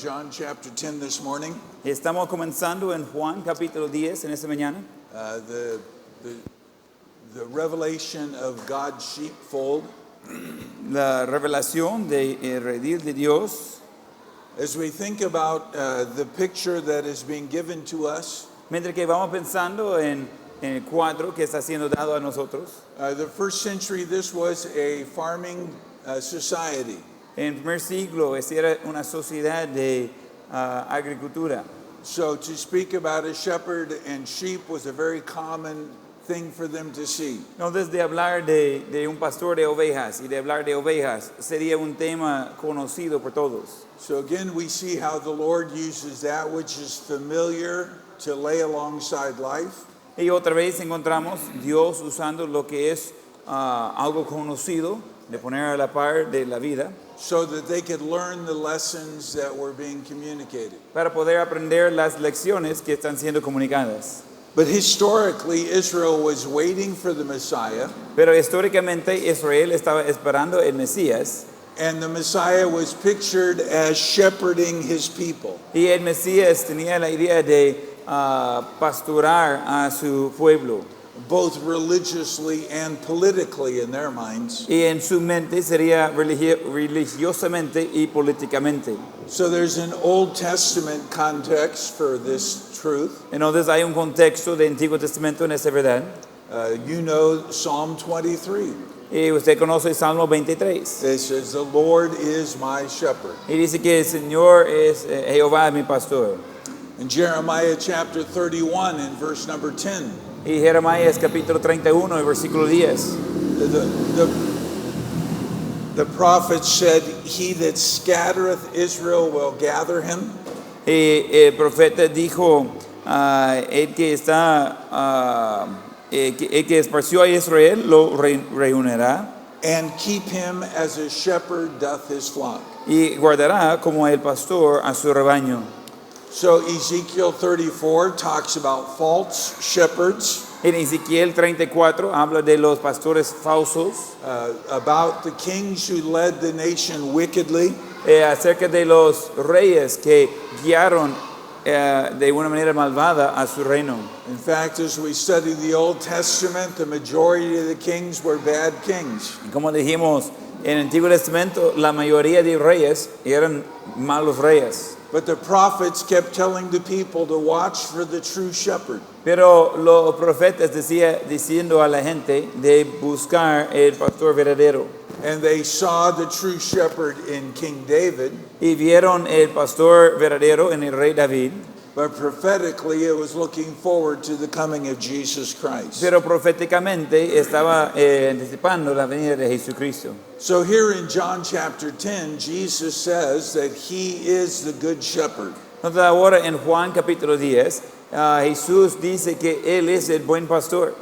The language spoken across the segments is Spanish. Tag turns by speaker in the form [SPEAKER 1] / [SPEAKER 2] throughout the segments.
[SPEAKER 1] John chapter 10 this morning.
[SPEAKER 2] Estamos comenzando en Juan capítulo 10 en esta mañana.
[SPEAKER 1] The revelation of God's sheepfold.
[SPEAKER 2] La revelación de redil de Dios.
[SPEAKER 1] As we think about the picture that is being given to us,
[SPEAKER 2] Mientras que vamos pensando en el cuadro que está siendo dado a nosotros.
[SPEAKER 1] the first century, this was a farming society.
[SPEAKER 2] En el primer siglo, esta era una sociedad de agricultura.
[SPEAKER 1] So to speak about a shepherd and sheep was a very common thing for them to see.
[SPEAKER 2] Entonces, de hablar de un pastor de ovejas y de hablar de ovejas sería un tema conocido por todos.
[SPEAKER 1] So again, we see how the Lord uses that which is familiar to lay alongside life.
[SPEAKER 2] Y otra vez encontramos Dios usando lo que es algo conocido, de poner a la par de la vida,
[SPEAKER 1] So that they could learn the lessons that were being communicated.
[SPEAKER 2] para poder aprender las lecciones que están siendo comunicadas.
[SPEAKER 1] But historically, Israel was waiting for the Messiah,
[SPEAKER 2] Pero históricamente Israel estaba esperando el Mesías
[SPEAKER 1] and the Messiah was pictured as shepherding his people.
[SPEAKER 2] y el Mesías tenía la idea de pastorar a su pueblo.
[SPEAKER 1] Both religiously and politically in their minds.
[SPEAKER 2] Y en su mente sería religiosamente y políticamente.
[SPEAKER 1] So there's an Old Testament context for this truth.
[SPEAKER 2] Entonces hay un contexto de Antiguo Testamento en esa verdad.
[SPEAKER 1] You know Psalm 23.
[SPEAKER 2] Y usted conoce el Salmo 23.
[SPEAKER 1] It says, "The Lord is my shepherd."
[SPEAKER 2] Y dice que el Señor es Jehová es mi pastor.
[SPEAKER 1] In Jeremiah chapter 31 and verse number 10.
[SPEAKER 2] Y Jeremías capítulo 31 y versículo 10.
[SPEAKER 1] The prophet said, "He that scattereth Israel will gather him."
[SPEAKER 2] Y el profeta dijo, el que esparció a Israel lo reunirá
[SPEAKER 1] "And keep him as a shepherd doth his flock."
[SPEAKER 2] y guardará como el pastor a su rebaño.
[SPEAKER 1] So Ezekiel 34 talks about false shepherds,
[SPEAKER 2] En Ezequiel 34 habla de los pastores falsos,
[SPEAKER 1] about the kings who led the nation wickedly,
[SPEAKER 2] acerca de los reyes que guiaron de una manera malvada a su reino.
[SPEAKER 1] In fact, as we study the Old Testament, the majority of the kings were bad kings.
[SPEAKER 2] Y como dijimos, en el Antiguo Testamento la mayoría de reyes eran malos reyes.
[SPEAKER 1] But the prophets kept telling the people to watch for the true shepherd.
[SPEAKER 2] Pero los profetas diciendo a la gente de buscar el pastor verdadero.
[SPEAKER 1] And they saw the true shepherd in King David,
[SPEAKER 2] Y vieron el pastor verdadero en el rey David.
[SPEAKER 1] but prophetically it was looking forward to the coming of Jesus Christ.
[SPEAKER 2] Pero proféticamente estaba anticipando la venida de Jesucristo.
[SPEAKER 1] So here in John chapter 10, Jesus says that he is the good shepherd.
[SPEAKER 2] Entonces ahora en Juan capítulo 10, Jesús dice que Él es el buen pastor.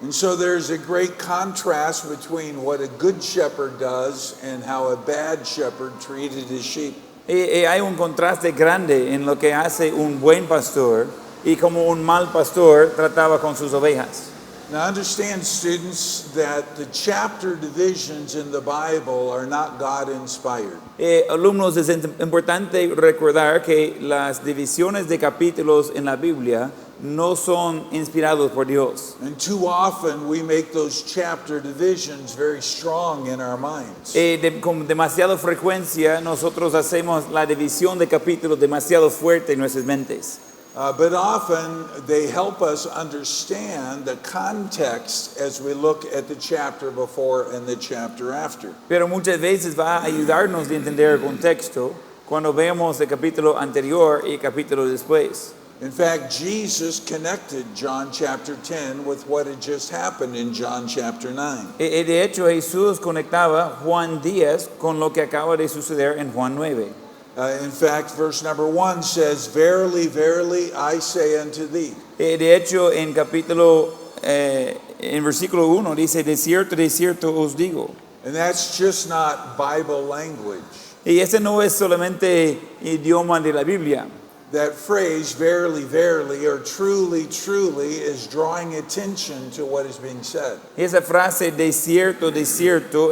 [SPEAKER 1] And so there's a great contrast between what a good shepherd does and how a bad shepherd treated his sheep.
[SPEAKER 2] Y hay un contraste grande en lo que hace un buen pastor y como un mal pastor trataba con sus ovejas.
[SPEAKER 1] Now understand, students, that the chapter divisions in the Bible are not God-inspired.
[SPEAKER 2] Alumnos, es importante recordar que las divisiones de capítulos en la Biblia no son inspirados por Dios.
[SPEAKER 1] And too often we make those chapter divisions very strong in our minds.
[SPEAKER 2] Con demasiada frecuencia nosotros hacemos la división de capítulos demasiado fuerte en nuestras mentes.
[SPEAKER 1] But often they help us understand the context as we look at the chapter before and the chapter after.
[SPEAKER 2] Pero muchas veces va a ayudarnos a entender el contexto cuando vemos el capítulo anterior y el capítulo después.
[SPEAKER 1] In fact, Jesus connected John chapter 10 with what had just happened in John chapter 9.
[SPEAKER 2] De hecho, Jesús conectaba Juan 10 con lo que acaba de suceder en Juan 9.
[SPEAKER 1] In fact, verse number 1 says, "Verily, verily, I say unto thee."
[SPEAKER 2] De hecho, en versículo 1 dice, de cierto os digo.
[SPEAKER 1] And that's just not Bible language.
[SPEAKER 2] Y ese no es solamente idioma de la Biblia.
[SPEAKER 1] That phrase, "verily, verily," or "truly, truly," is drawing attention to what is being said.
[SPEAKER 2] Esa frase de cierto,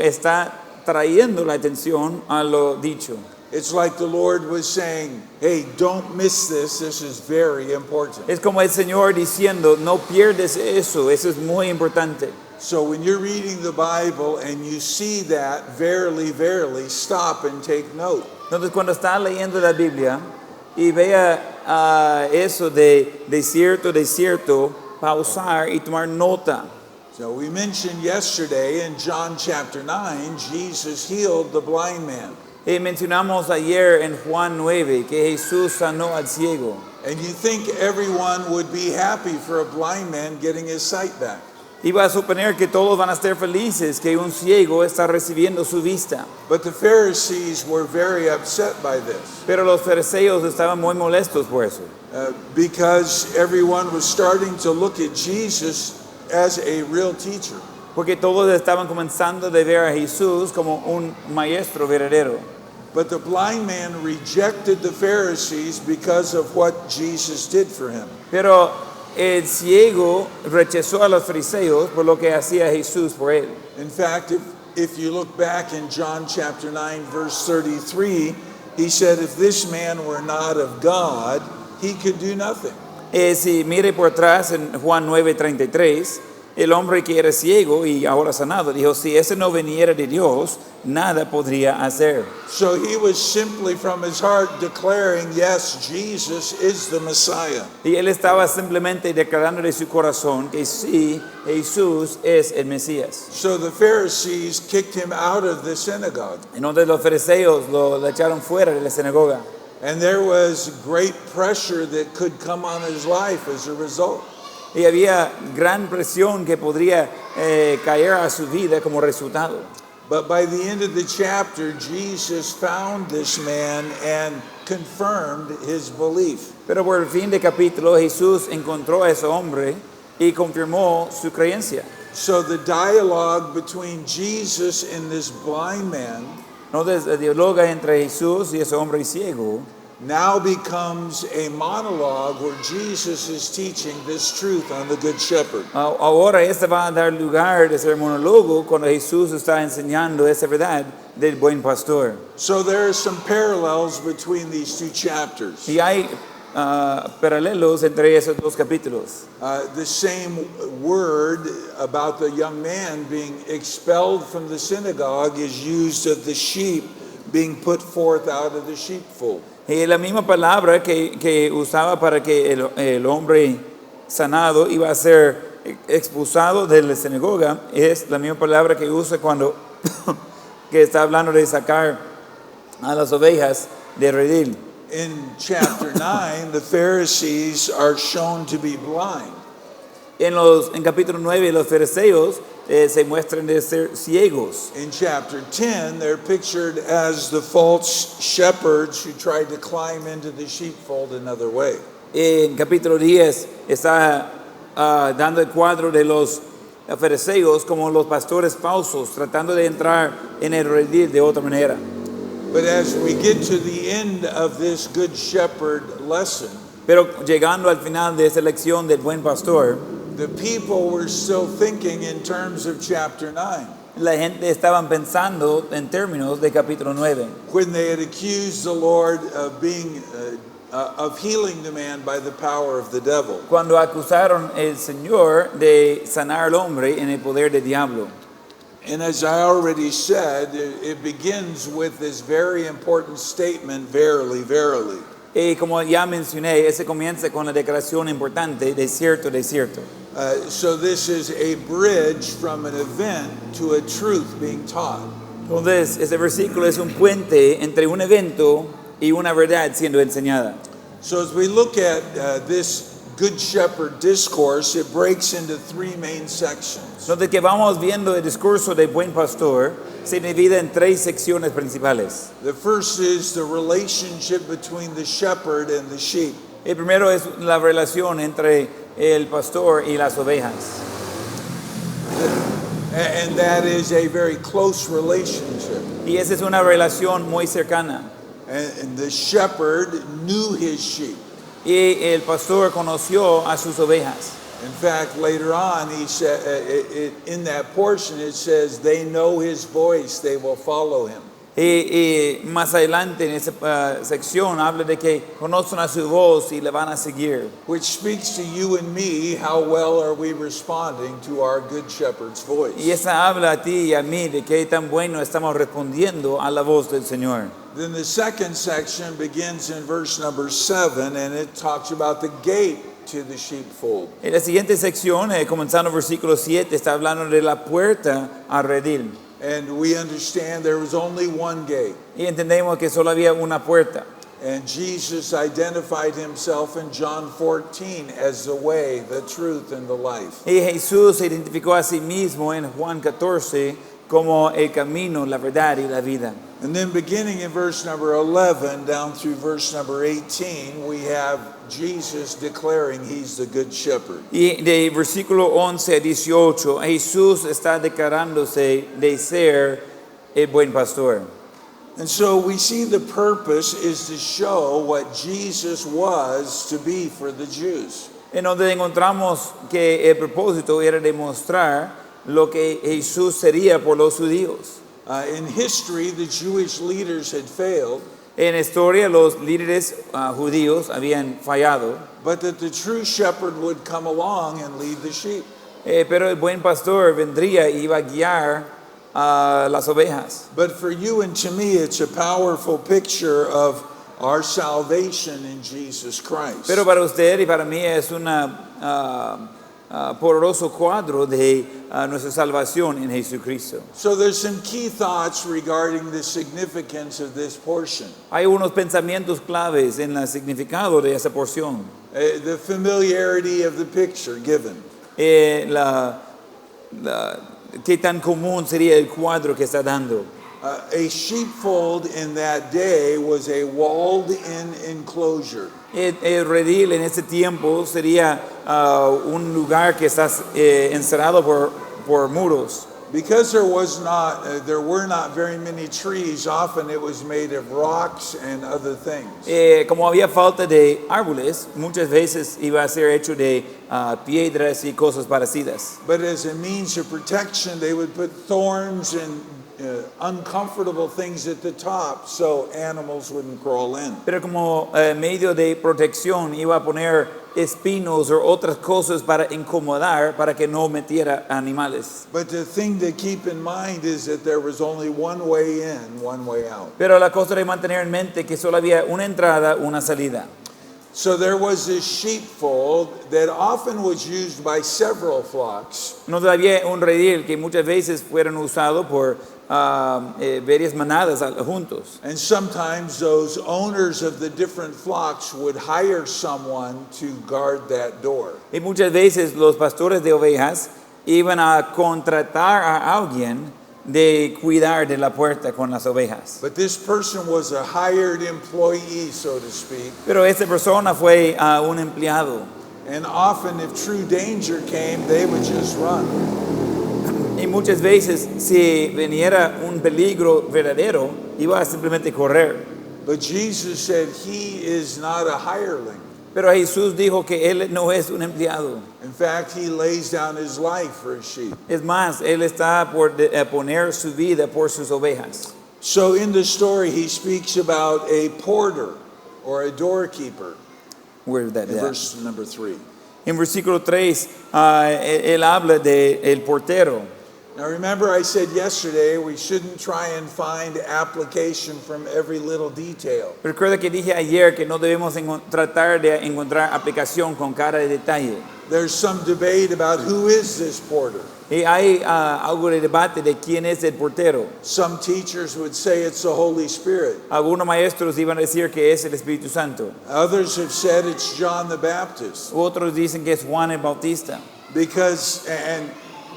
[SPEAKER 2] está trayendo la atención a lo dicho.
[SPEAKER 1] It's like the Lord was saying, hey, don't miss this. This is very important.
[SPEAKER 2] Es como el Señor diciendo, no pierdes eso es muy importante.
[SPEAKER 1] So when you're reading the Bible and you see that, verily, verily, stop and take note.
[SPEAKER 2] Entonces cuando está leyendo la Biblia y vea eso de desierto, desierto, pausar y tomar nota.
[SPEAKER 1] So we mentioned yesterday in John chapter 9, Jesus healed the blind man.
[SPEAKER 2] Y mencionamos ayer en Juan 9 que Jesús sanó al ciego.
[SPEAKER 1] And you think everyone would be happy for a blind man getting his sight back.
[SPEAKER 2] Iba a suponer que todos van a estar felices que un ciego está recibiendo su vista.
[SPEAKER 1] But the Pharisees were very upset by this
[SPEAKER 2] Pero los fariseos estaban muy molestos por eso.
[SPEAKER 1] because everyone was starting to look at Jesus as a real teacher.
[SPEAKER 2] Porque todos estaban comenzando a ver a Jesús como un maestro verdadero.
[SPEAKER 1] But the blind man rejected the Pharisees because of what Jesus did for him.
[SPEAKER 2] Pero el ciego rechazó a los fariseos por lo que hacía Jesús por él.
[SPEAKER 1] In fact, if you look back in John chapter 9, verse 33, he said, if this man were not of God, he could do nothing.
[SPEAKER 2] Si mire por atrás en Juan 9:33, el hombre que era ciego y ahora sanado dijo, si ese no viniera de Dios, nada podría hacer.
[SPEAKER 1] So he was simply from his heart declaring, yes, Jesus is the Messiah.
[SPEAKER 2] Y él estaba simplemente declarando de su corazón que sí, Jesús es el Mesías.
[SPEAKER 1] So the Pharisees kicked him out of the synagogue.
[SPEAKER 2] Entonces los fariseos lo echaron fuera de la sinagoga.
[SPEAKER 1] And there was great pressure that could come on his life as a result.
[SPEAKER 2] Y había gran presión que podría caer a su vida como resultado.
[SPEAKER 1] But by the end of the chapter, Jesus found this man and confirmed his belief.
[SPEAKER 2] Pero por el fin de capítulo Jesús encontró a ese hombre y confirmó su creencia.
[SPEAKER 1] So the dialogue between Jesus and this blind man
[SPEAKER 2] Entonces el diálogo entre Jesús y ese hombre ciego
[SPEAKER 1] now becomes a monologue where Jesus is teaching this truth on the Good Shepherd.
[SPEAKER 2] ahora este va a dar lugar de ser monólogo cuando Jesús está enseñando esa verdad del buen pastor.
[SPEAKER 1] So there are some parallels between these two chapters.
[SPEAKER 2] Y hay paralelos entre esos dos capítulos.
[SPEAKER 1] The same word about the young man being expelled from the synagogue is used of the sheep being put forth out of the sheepfold.
[SPEAKER 2] Y la misma palabra que usaba para que el hombre sanado iba a ser expulsado de la sinagoga es la misma palabra que usa cuando que está hablando de sacar a las ovejas de redil.
[SPEAKER 1] In chapter 9, the Pharisees are shown to be blind.
[SPEAKER 2] En capítulo 9 los fariseos se muestran de ser ciegos.
[SPEAKER 1] In chapter 10, they're pictured as the false shepherds who tried to climb into the sheepfold another way.
[SPEAKER 2] En capítulo 10 está dando el cuadro de los fariseos como los pastores falsos tratando de entrar en el redil de otra manera.
[SPEAKER 1] But as we get to the end of this Good Shepherd lesson,
[SPEAKER 2] Pero llegando al final de esa lección del buen pastor,
[SPEAKER 1] the people were still thinking in terms of chapter 9.
[SPEAKER 2] la gente estaban pensando en términos de capítulo 9.
[SPEAKER 1] When they had accused the Lord of of healing the man by the power of the devil.
[SPEAKER 2] Cuando acusaron al Señor de sanar al hombre en el poder del diablo.
[SPEAKER 1] And as I already said, it begins with this very important statement, verily, verily.
[SPEAKER 2] Y como ya mencioné, ese comienza con la declaración importante, de cierto, de cierto.
[SPEAKER 1] So this is a bridge from an event to a truth being taught.
[SPEAKER 2] Entonces, ese versículo es un puente entre un evento y una verdad siendo enseñada.
[SPEAKER 1] So as we look at this Good Shepherd discourse, it breaks into three main sections.
[SPEAKER 2] Entonces, que vamos viendo el discurso del buen pastor, se divide en tres secciones principales.
[SPEAKER 1] The first is the relationship between the shepherd and the sheep.
[SPEAKER 2] El primero es la relación entre el pastor y las ovejas.
[SPEAKER 1] And that is a very close relationship.
[SPEAKER 2] Y esa es una relación muy cercana.
[SPEAKER 1] And the shepherd knew his sheep.
[SPEAKER 2] Y el pastor conoció a sus ovejas.
[SPEAKER 1] In fact, later on, he said, in that portion, it says, they know his voice, they will follow him.
[SPEAKER 2] Y más adelante en esa sección habla de que conocen a su voz y le van a seguir.
[SPEAKER 1] which speaks to you and me how well are we responding to our good shepherd's voice.
[SPEAKER 2] Y esa habla a ti y a mí de qué tan bueno estamos respondiendo a la voz del Señor.
[SPEAKER 1] Then the second section begins in verse number 7, and it talks about the gate to the sheepfold.
[SPEAKER 2] En la siguiente sección, comenzando versículo 7, está hablando de la puerta al redil.
[SPEAKER 1] And we understand there was only one gate.
[SPEAKER 2] Y entendemos que solo había una puerta.
[SPEAKER 1] And Jesus identified himself in John 14 as the way, the truth, and the life.
[SPEAKER 2] Y Jesús se identificó a sí mismo en Juan 14 como el camino, la verdad y la vida.
[SPEAKER 1] And then beginning in verse number 11 down through verse number 18, we have Jesus declaring he's the good shepherd.
[SPEAKER 2] Y de versículo 11 a 18, Jesús está declarándose de ser el buen pastor.
[SPEAKER 1] And so we see the purpose is to show what Jesus was to be for the Jews.
[SPEAKER 2] En donde encontramos que el propósito era demostrar lo que Jesús sería por los judíos.
[SPEAKER 1] In history, the Jewish leaders had failed,
[SPEAKER 2] En la historia los líderes judíos habían fallado,
[SPEAKER 1] but that the true shepherd would come along and lead the sheep.
[SPEAKER 2] pero el buen pastor vendría y iba a guiar a las ovejas.
[SPEAKER 1] But for you and to me, it's a powerful picture of our salvation in Jesus Christ.
[SPEAKER 2] Pero para usted y para mí es un poderoso cuadro de nuestra salvación en Jesucristo.
[SPEAKER 1] So there's some key thoughts regarding the significance of this portion.
[SPEAKER 2] Hay unos pensamientos claves en el significado de esa porción.
[SPEAKER 1] The familiarity of the picture given.
[SPEAKER 2] Qué tan común sería el cuadro que está dando.
[SPEAKER 1] A sheepfold in that day was a walled-in enclosure.
[SPEAKER 2] El redil en ese tiempo sería un lugar que está encerrado por muros.
[SPEAKER 1] Because there were not very many trees, often it was made of rocks and other things.
[SPEAKER 2] Como había falta de árboles, muchas veces iba a ser hecho de piedras y cosas parecidas.
[SPEAKER 1] But as a means of protection, they would put thorns and uncomfortable things at the top so animals wouldn't crawl in.
[SPEAKER 2] Pero como medio de protección iba a poner espinos o otras cosas para incomodar, para que no metiera animales.
[SPEAKER 1] But the thing to keep in mind is that there was only one way in, one way out.
[SPEAKER 2] Pero la cosa de mantener en mente que solo había una entrada, una salida.
[SPEAKER 1] So there was this sheepfold that often was used by several flocks.
[SPEAKER 2] No había un redil que muchas veces fueron usados por varias manadas juntos.
[SPEAKER 1] And sometimes those owners of the different flocks would hire someone to guard that door.
[SPEAKER 2] Y muchas veces los pastores de ovejas iban a contratar a alguien de cuidar de la puerta con las ovejas.
[SPEAKER 1] But this person was a hired employee, so to speak.
[SPEAKER 2] Pero esta persona fue un empleado.
[SPEAKER 1] And often if true danger came, they would just run.
[SPEAKER 2] Y muchas veces si viniera un peligro verdadero, iba a simplemente correr.
[SPEAKER 1] But Jesus said he is not a hireling.
[SPEAKER 2] Pero Jesús dijo que él no es un empleado.
[SPEAKER 1] In fact, he lays down his life for his sheep.
[SPEAKER 2] Es más, él está por poner su vida por sus ovejas.
[SPEAKER 1] So in the story, he speaks about a porter or a doorkeeper
[SPEAKER 2] Where is that
[SPEAKER 1] in
[SPEAKER 2] at?
[SPEAKER 1] verse number 3.
[SPEAKER 2] En versículo 3, él habla de el portero.
[SPEAKER 1] Now remember I said yesterday we shouldn't try and find application from every little detail.
[SPEAKER 2] Recuerda que dije ayer que no debemos tratar de encontrar aplicación con cada detalle.
[SPEAKER 1] There's some debate about who is this porter.
[SPEAKER 2] Y hay algo de debate de quién es el portero.
[SPEAKER 1] Some teachers would say it's the Holy Spirit.
[SPEAKER 2] Algunos maestros iban a decir que es el Espíritu Santo.
[SPEAKER 1] Others have said it's John the Baptist.
[SPEAKER 2] Otros dicen que es Juan el Bautista.
[SPEAKER 1] And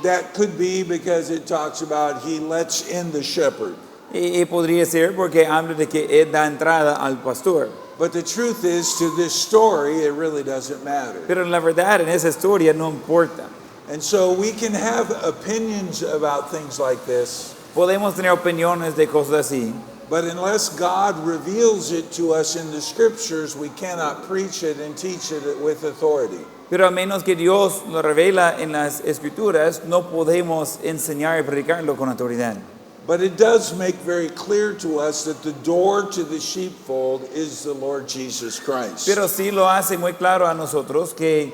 [SPEAKER 1] that could be because it talks about he lets in the shepherd.
[SPEAKER 2] Y podría ser porque habla de que él da entrada al pastor.
[SPEAKER 1] But the truth is, to this story, it really doesn't matter.
[SPEAKER 2] Pero la verdad en esa historia no importa.
[SPEAKER 1] And so we can have opinions about things like this,
[SPEAKER 2] Podemos tener opiniones de cosas así,
[SPEAKER 1] but unless God reveals it to us in the scriptures, we cannot preach it and teach it with authority.
[SPEAKER 2] pero a menos que Dios lo revela en las escrituras, no podemos enseñar y predicarlo con autoridad.
[SPEAKER 1] But it does make very clear to us that the door to the sheepfold is the Lord Jesus Christ.
[SPEAKER 2] Pero sí lo hace muy claro a nosotros que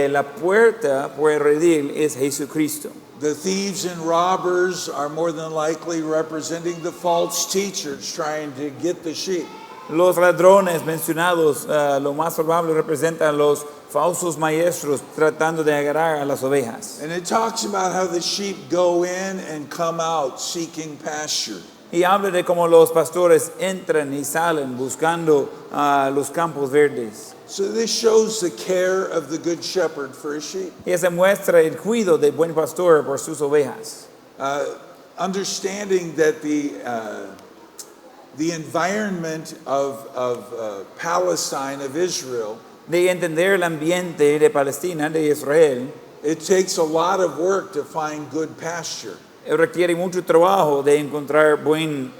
[SPEAKER 2] la puerta por el redil es Jesucristo.
[SPEAKER 1] The thieves and robbers are more than likely representing the false teachers trying to get the sheep.
[SPEAKER 2] Los ladrones mencionados, lo más probable representan los falsos maestros tratando de agarrar a las ovejas.
[SPEAKER 1] And it talks about how the sheep go in and come out seeking pasture.
[SPEAKER 2] Y habla de cómo los pastores entran y salen buscando los campos verdes.
[SPEAKER 1] So this shows the care of the good shepherd for his sheep.
[SPEAKER 2] Y se muestra el cuidado del buen pastor por sus ovejas.
[SPEAKER 1] Understanding that the environment of Palestine, of Israel,
[SPEAKER 2] De entender el ambiente de Palestina, de Israel,
[SPEAKER 1] it takes a lot of work to find good pasture.
[SPEAKER 2] requiere mucho trabajo de encontrar buen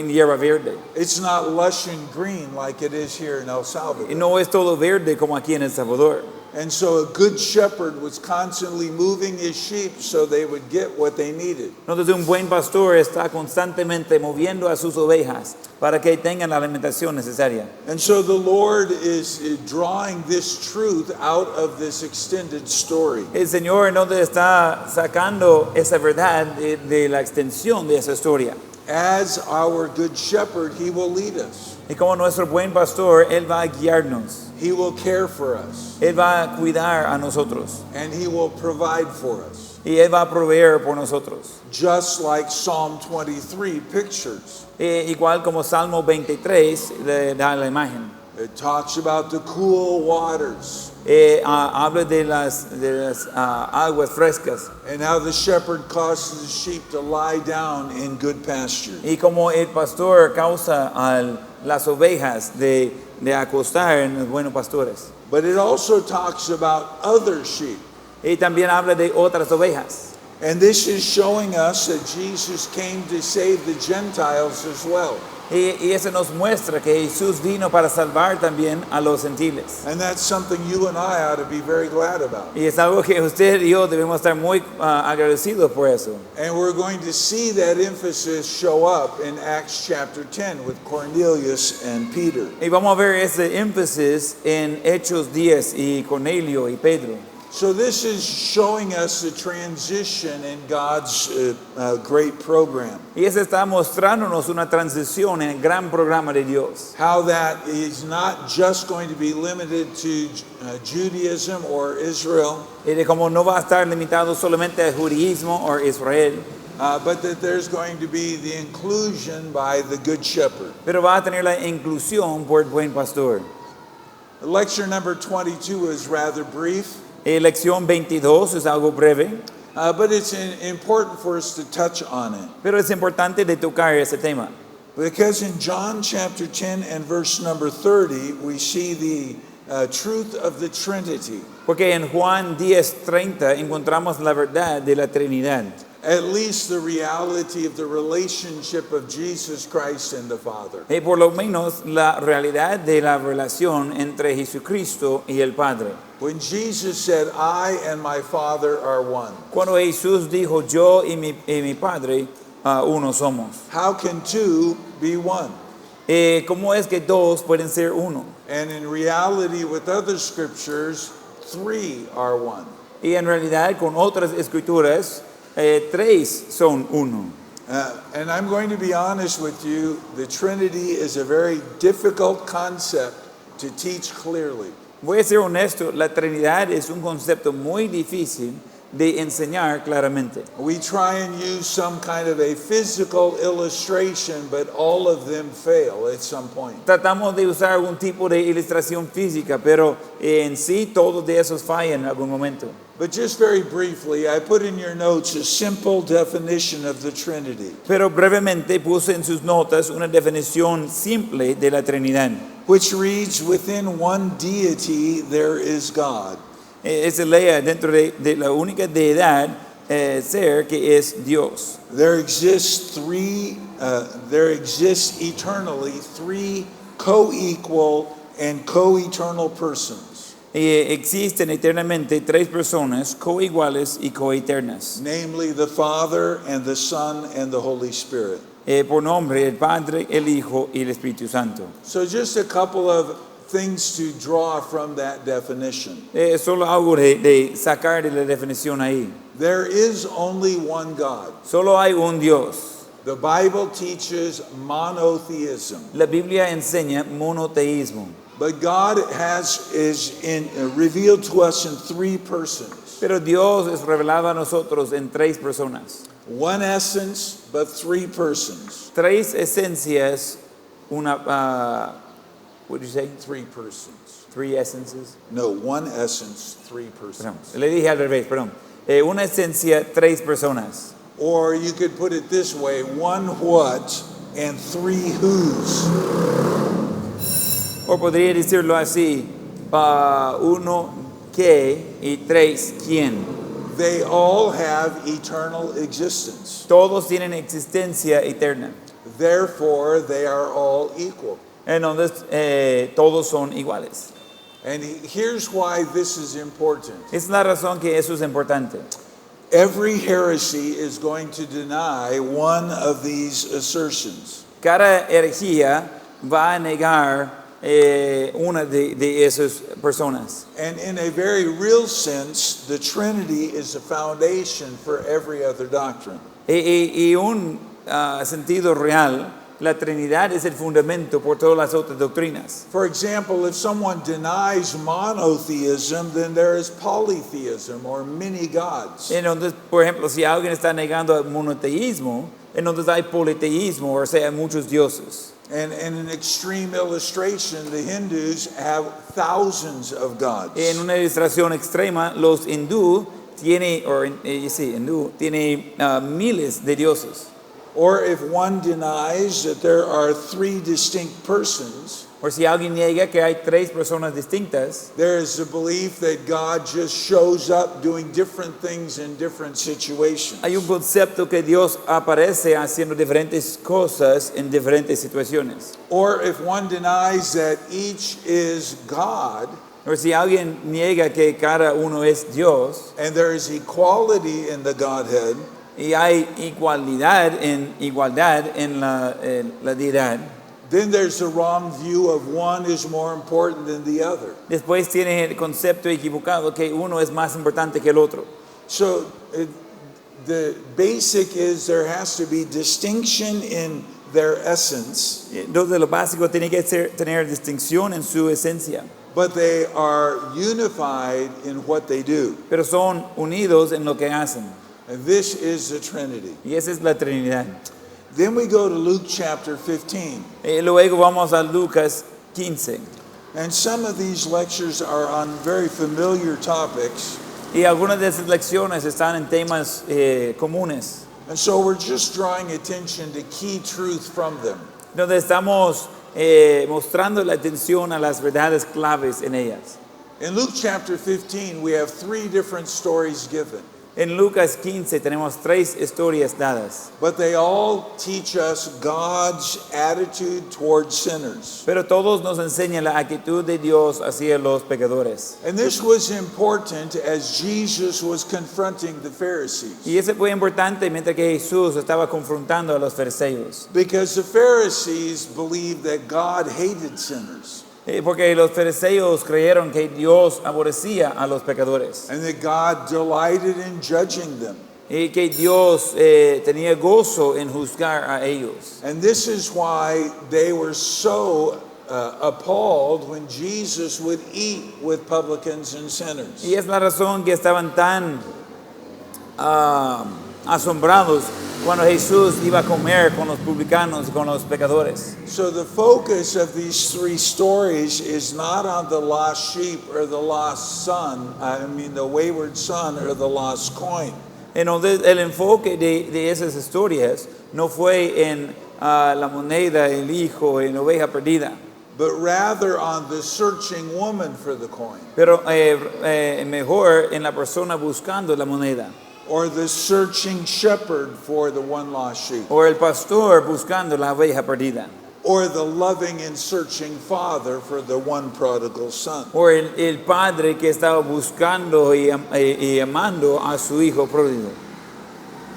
[SPEAKER 2] hierba verde.
[SPEAKER 1] It's not lush and green like it is here in El
[SPEAKER 2] Y
[SPEAKER 1] Salvador.
[SPEAKER 2] no es todo verde como aquí en El Salvador.
[SPEAKER 1] And so a good shepherd was constantly moving his sheep so they would get what they needed.
[SPEAKER 2] Entonces un buen pastor está constantemente moviendo a sus ovejas para que tengan la alimentación necesaria.
[SPEAKER 1] And so the Lord is drawing this truth out of this extended story.
[SPEAKER 2] El Señor entonces está sacando esa verdad de la extensión de esa historia.
[SPEAKER 1] As our good shepherd, he will lead us.
[SPEAKER 2] Y como nuestro buen pastor, Él va a guiarnos.
[SPEAKER 1] He will care for us.
[SPEAKER 2] Él va a cuidar a nosotros.
[SPEAKER 1] And he will provide for us.
[SPEAKER 2] Y Él va a proveer por nosotros.
[SPEAKER 1] Just like Psalm 23 pictures.
[SPEAKER 2] Igual como Salmo 23 le da la imagen.
[SPEAKER 1] It talks about the cool waters
[SPEAKER 2] Habla de las aguas frescas.
[SPEAKER 1] and how the shepherd causes the sheep to lie down in good pasture.
[SPEAKER 2] Y como el pastor causa a las ovejas de acostar en los buenos pastores.
[SPEAKER 1] But it also talks about other sheep.
[SPEAKER 2] Y también habla de otras ovejas.
[SPEAKER 1] And this is showing us that Jesus came to save the Gentiles as well.
[SPEAKER 2] Y eso nos muestra que Jesús vino para salvar también a los gentiles.
[SPEAKER 1] And that's something you and I ought to be very glad about.
[SPEAKER 2] Y es algo que usted y yo debemos estar muy agradecidos por eso.
[SPEAKER 1] And we're going to see that emphasis show up in Acts chapter 10 with Cornelius and Peter.
[SPEAKER 2] Y vamos a ver ese énfasis en Hechos 10 y Cornelio y Pedro.
[SPEAKER 1] So this is showing us the transition in God's great program.
[SPEAKER 2] Y eso está mostrándonos una transición en el gran programa de Dios.
[SPEAKER 1] How that is not just going to be limited to Judaism or Israel,
[SPEAKER 2] Y de cómo no va a estar limitado solamente al judaísmo o Israel,
[SPEAKER 1] but that there's going to be the inclusion by the Good Shepherd.
[SPEAKER 2] pero va a tener la inclusión por el buen pastor.
[SPEAKER 1] Lecture number 22 is rather brief,
[SPEAKER 2] Lección 22 es algo breve,
[SPEAKER 1] but it's important for us to touch on it.
[SPEAKER 2] pero es importante de tocar ese tema.
[SPEAKER 1] Because in John chapter 10 and verse number 30, we see the truth of the Trinity.
[SPEAKER 2] Porque en Juan 10:30 encontramos la verdad de la Trinidad.
[SPEAKER 1] At least the reality of the relationship of Jesus Christ and the Father.
[SPEAKER 2] Y por lo menos la realidad de la relación entre Jesucristo y el Padre.
[SPEAKER 1] When Jesus said, I and my Father are one,
[SPEAKER 2] Cuando Jesús dijo, yo y mi Padre uno somos.
[SPEAKER 1] how can two be one?
[SPEAKER 2] ¿Cómo es que dos pueden ser uno?
[SPEAKER 1] And in reality, with other scriptures, three are one.
[SPEAKER 2] Y en realidad con otras escrituras, tres son uno.
[SPEAKER 1] And I'm going to be honest with you, the Trinity is a very difficult concept to teach clearly.
[SPEAKER 2] Voy a ser honesto, la Trinidad es un concepto muy difícil de enseñar claramente.
[SPEAKER 1] We try and use some kind of a physical illustration, but all of them fail at some point.
[SPEAKER 2] Tratamos de usar algún tipo de ilustración física, pero en sí todos de esos fallan en algún momento.
[SPEAKER 1] But just very briefly, I put in your notes a simple definition of the Trinity,
[SPEAKER 2] Pero brevemente puse en sus notas una definición simple de la Trinidad.
[SPEAKER 1] which reads, within one deity there is God.
[SPEAKER 2] Se lea dentro de la única deidad ser que es Dios.
[SPEAKER 1] There exists eternally three co-equal and co-eternal persons.
[SPEAKER 2] existen eternamente tres personas coiguales y coeternas.
[SPEAKER 1] namely the Father and the Son and the Holy Spirit.
[SPEAKER 2] Por nombre, el Padre, el Hijo y el Espíritu Santo.
[SPEAKER 1] So just a couple of things to draw from that definition.
[SPEAKER 2] Solo algo de sacar de la definición ahí.
[SPEAKER 1] There is only one God.
[SPEAKER 2] Solo hay un Dios.
[SPEAKER 1] The Bible teaches monotheism.
[SPEAKER 2] La Biblia enseña monoteísmo.
[SPEAKER 1] But God revealed to us in three persons.
[SPEAKER 2] Pero Dios es revelado a nosotros en tres personas.
[SPEAKER 1] One essence, but three persons.
[SPEAKER 2] Tres esencias, una, what did you say?
[SPEAKER 1] Three persons.
[SPEAKER 2] Three essences.
[SPEAKER 1] No, one essence, three
[SPEAKER 2] Perdón,
[SPEAKER 1] persons.
[SPEAKER 2] le dije al revés, perdón. Una esencia, tres personas.
[SPEAKER 1] Or you could put it this way, one what and three whos.
[SPEAKER 2] O podría decirlo así, uno qué y tres quién.
[SPEAKER 1] They all have eternal existence.
[SPEAKER 2] Todos tienen existencia eterna.
[SPEAKER 1] Therefore, they are all equal.
[SPEAKER 2] Entonces, todos son iguales.
[SPEAKER 1] And here's why this is important.
[SPEAKER 2] Es la razón que eso es importante.
[SPEAKER 1] Every heresy is going to deny one of these assertions.
[SPEAKER 2] Cada herejía va a negar una de esas personas.
[SPEAKER 1] And in a very real sense, the Trinity is the foundation for every other doctrine.
[SPEAKER 2] Y un sentido real, la Trinidad es el fundamento por todas las otras doctrinas.
[SPEAKER 1] For example, if someone denies monotheism, then there is polytheism or many gods.
[SPEAKER 2] Entonces, por ejemplo, si alguien está negando el monoteísmo, entonces hay politeísmo, o sea, muchos dioses.
[SPEAKER 1] And in an extreme illustration, the Hindus have thousands of gods.
[SPEAKER 2] En una ilustración extrema, los hindú tiene miles de dioses.
[SPEAKER 1] Or if one denies that there are three distinct persons,
[SPEAKER 2] O si alguien niega que hay tres personas distintas,
[SPEAKER 1] there is a belief that God just shows up doing different things in different situations.
[SPEAKER 2] hay un concepto que Dios aparece haciendo diferentes cosas en diferentes situaciones.
[SPEAKER 1] Or if one denies that each is God,
[SPEAKER 2] O si alguien niega que cada uno es Dios
[SPEAKER 1] and there is equality in the Godhead,
[SPEAKER 2] y hay igualdad en la deidad,
[SPEAKER 1] then there's the wrong view of one is more important than the other.
[SPEAKER 2] después tiene el concepto equivocado que uno es más importante que el otro.
[SPEAKER 1] So the basic is there has to be distinction in their essence,
[SPEAKER 2] Entonces lo básico tiene que tener distinción en su esencia,
[SPEAKER 1] but they are unified in what they do.
[SPEAKER 2] pero son unidos en lo que hacen.
[SPEAKER 1] And this is the Trinity.
[SPEAKER 2] Y esa es la Trinidad.
[SPEAKER 1] Then we go to Luke chapter 15.
[SPEAKER 2] Luego vamos a Lucas 15.
[SPEAKER 1] And some of these lectures are on very familiar topics.
[SPEAKER 2] Y algunas de esas lecciones están en temas comunes.
[SPEAKER 1] And so we're just drawing attention to key truth from them.
[SPEAKER 2] Donde estamos mostrando la atención a las verdades claves en ellas.
[SPEAKER 1] In Luke chapter 15, we have three different stories given,
[SPEAKER 2] En Lucas 15 tenemos tres historias dadas,
[SPEAKER 1] but they all teach us God's attitude towards sinners.
[SPEAKER 2] pero todos nos enseñan la actitud de Dios hacia los pecadores.
[SPEAKER 1] And this was important as Jesus was confronting the Pharisees,
[SPEAKER 2] Y eso fue importante mientras que Jesús estaba confrontando a los fariseos,
[SPEAKER 1] because the Pharisees believed that God hated sinners
[SPEAKER 2] porque los fariseos creyeron que Dios aborrecía a los pecadores
[SPEAKER 1] and that God delighted in judging them.
[SPEAKER 2] y que Dios tenía gozo en juzgar a ellos.
[SPEAKER 1] And this is why they were so appalled when Jesus would eat with publicans and sinners.
[SPEAKER 2] Y es la razón que estaban tan asombrados cuando Jesús iba a comer con los publicanos y con los pecadores.
[SPEAKER 1] So the focus of these three stories is not on the lost sheep or the lost son, the wayward son or the lost coin.
[SPEAKER 2] Entonces el enfoque de esas historias no fue en la moneda, el hijo, en la oveja perdida,
[SPEAKER 1] but rather on the searching woman for the coin,
[SPEAKER 2] pero mejor en la persona buscando la moneda,
[SPEAKER 1] or the searching shepherd for the one lost sheep,
[SPEAKER 2] o el pastor buscando la oveja perdida,
[SPEAKER 1] or the loving and searching father for the one prodigal son.
[SPEAKER 2] O el padre que estaba buscando y amando a su hijo pródigo.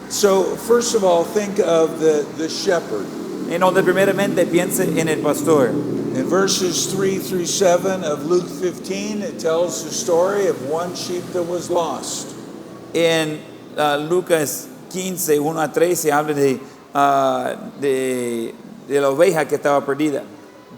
[SPEAKER 1] So first of all, think of the shepherd.
[SPEAKER 2] Entonces, primeramente, piense en el pastor.
[SPEAKER 1] In verses 3 through 7 of Luke 15, it tells the story of one sheep that was lost.
[SPEAKER 2] En Lucas 15, 1 a 3, se habla de la oveja que estaba perdida.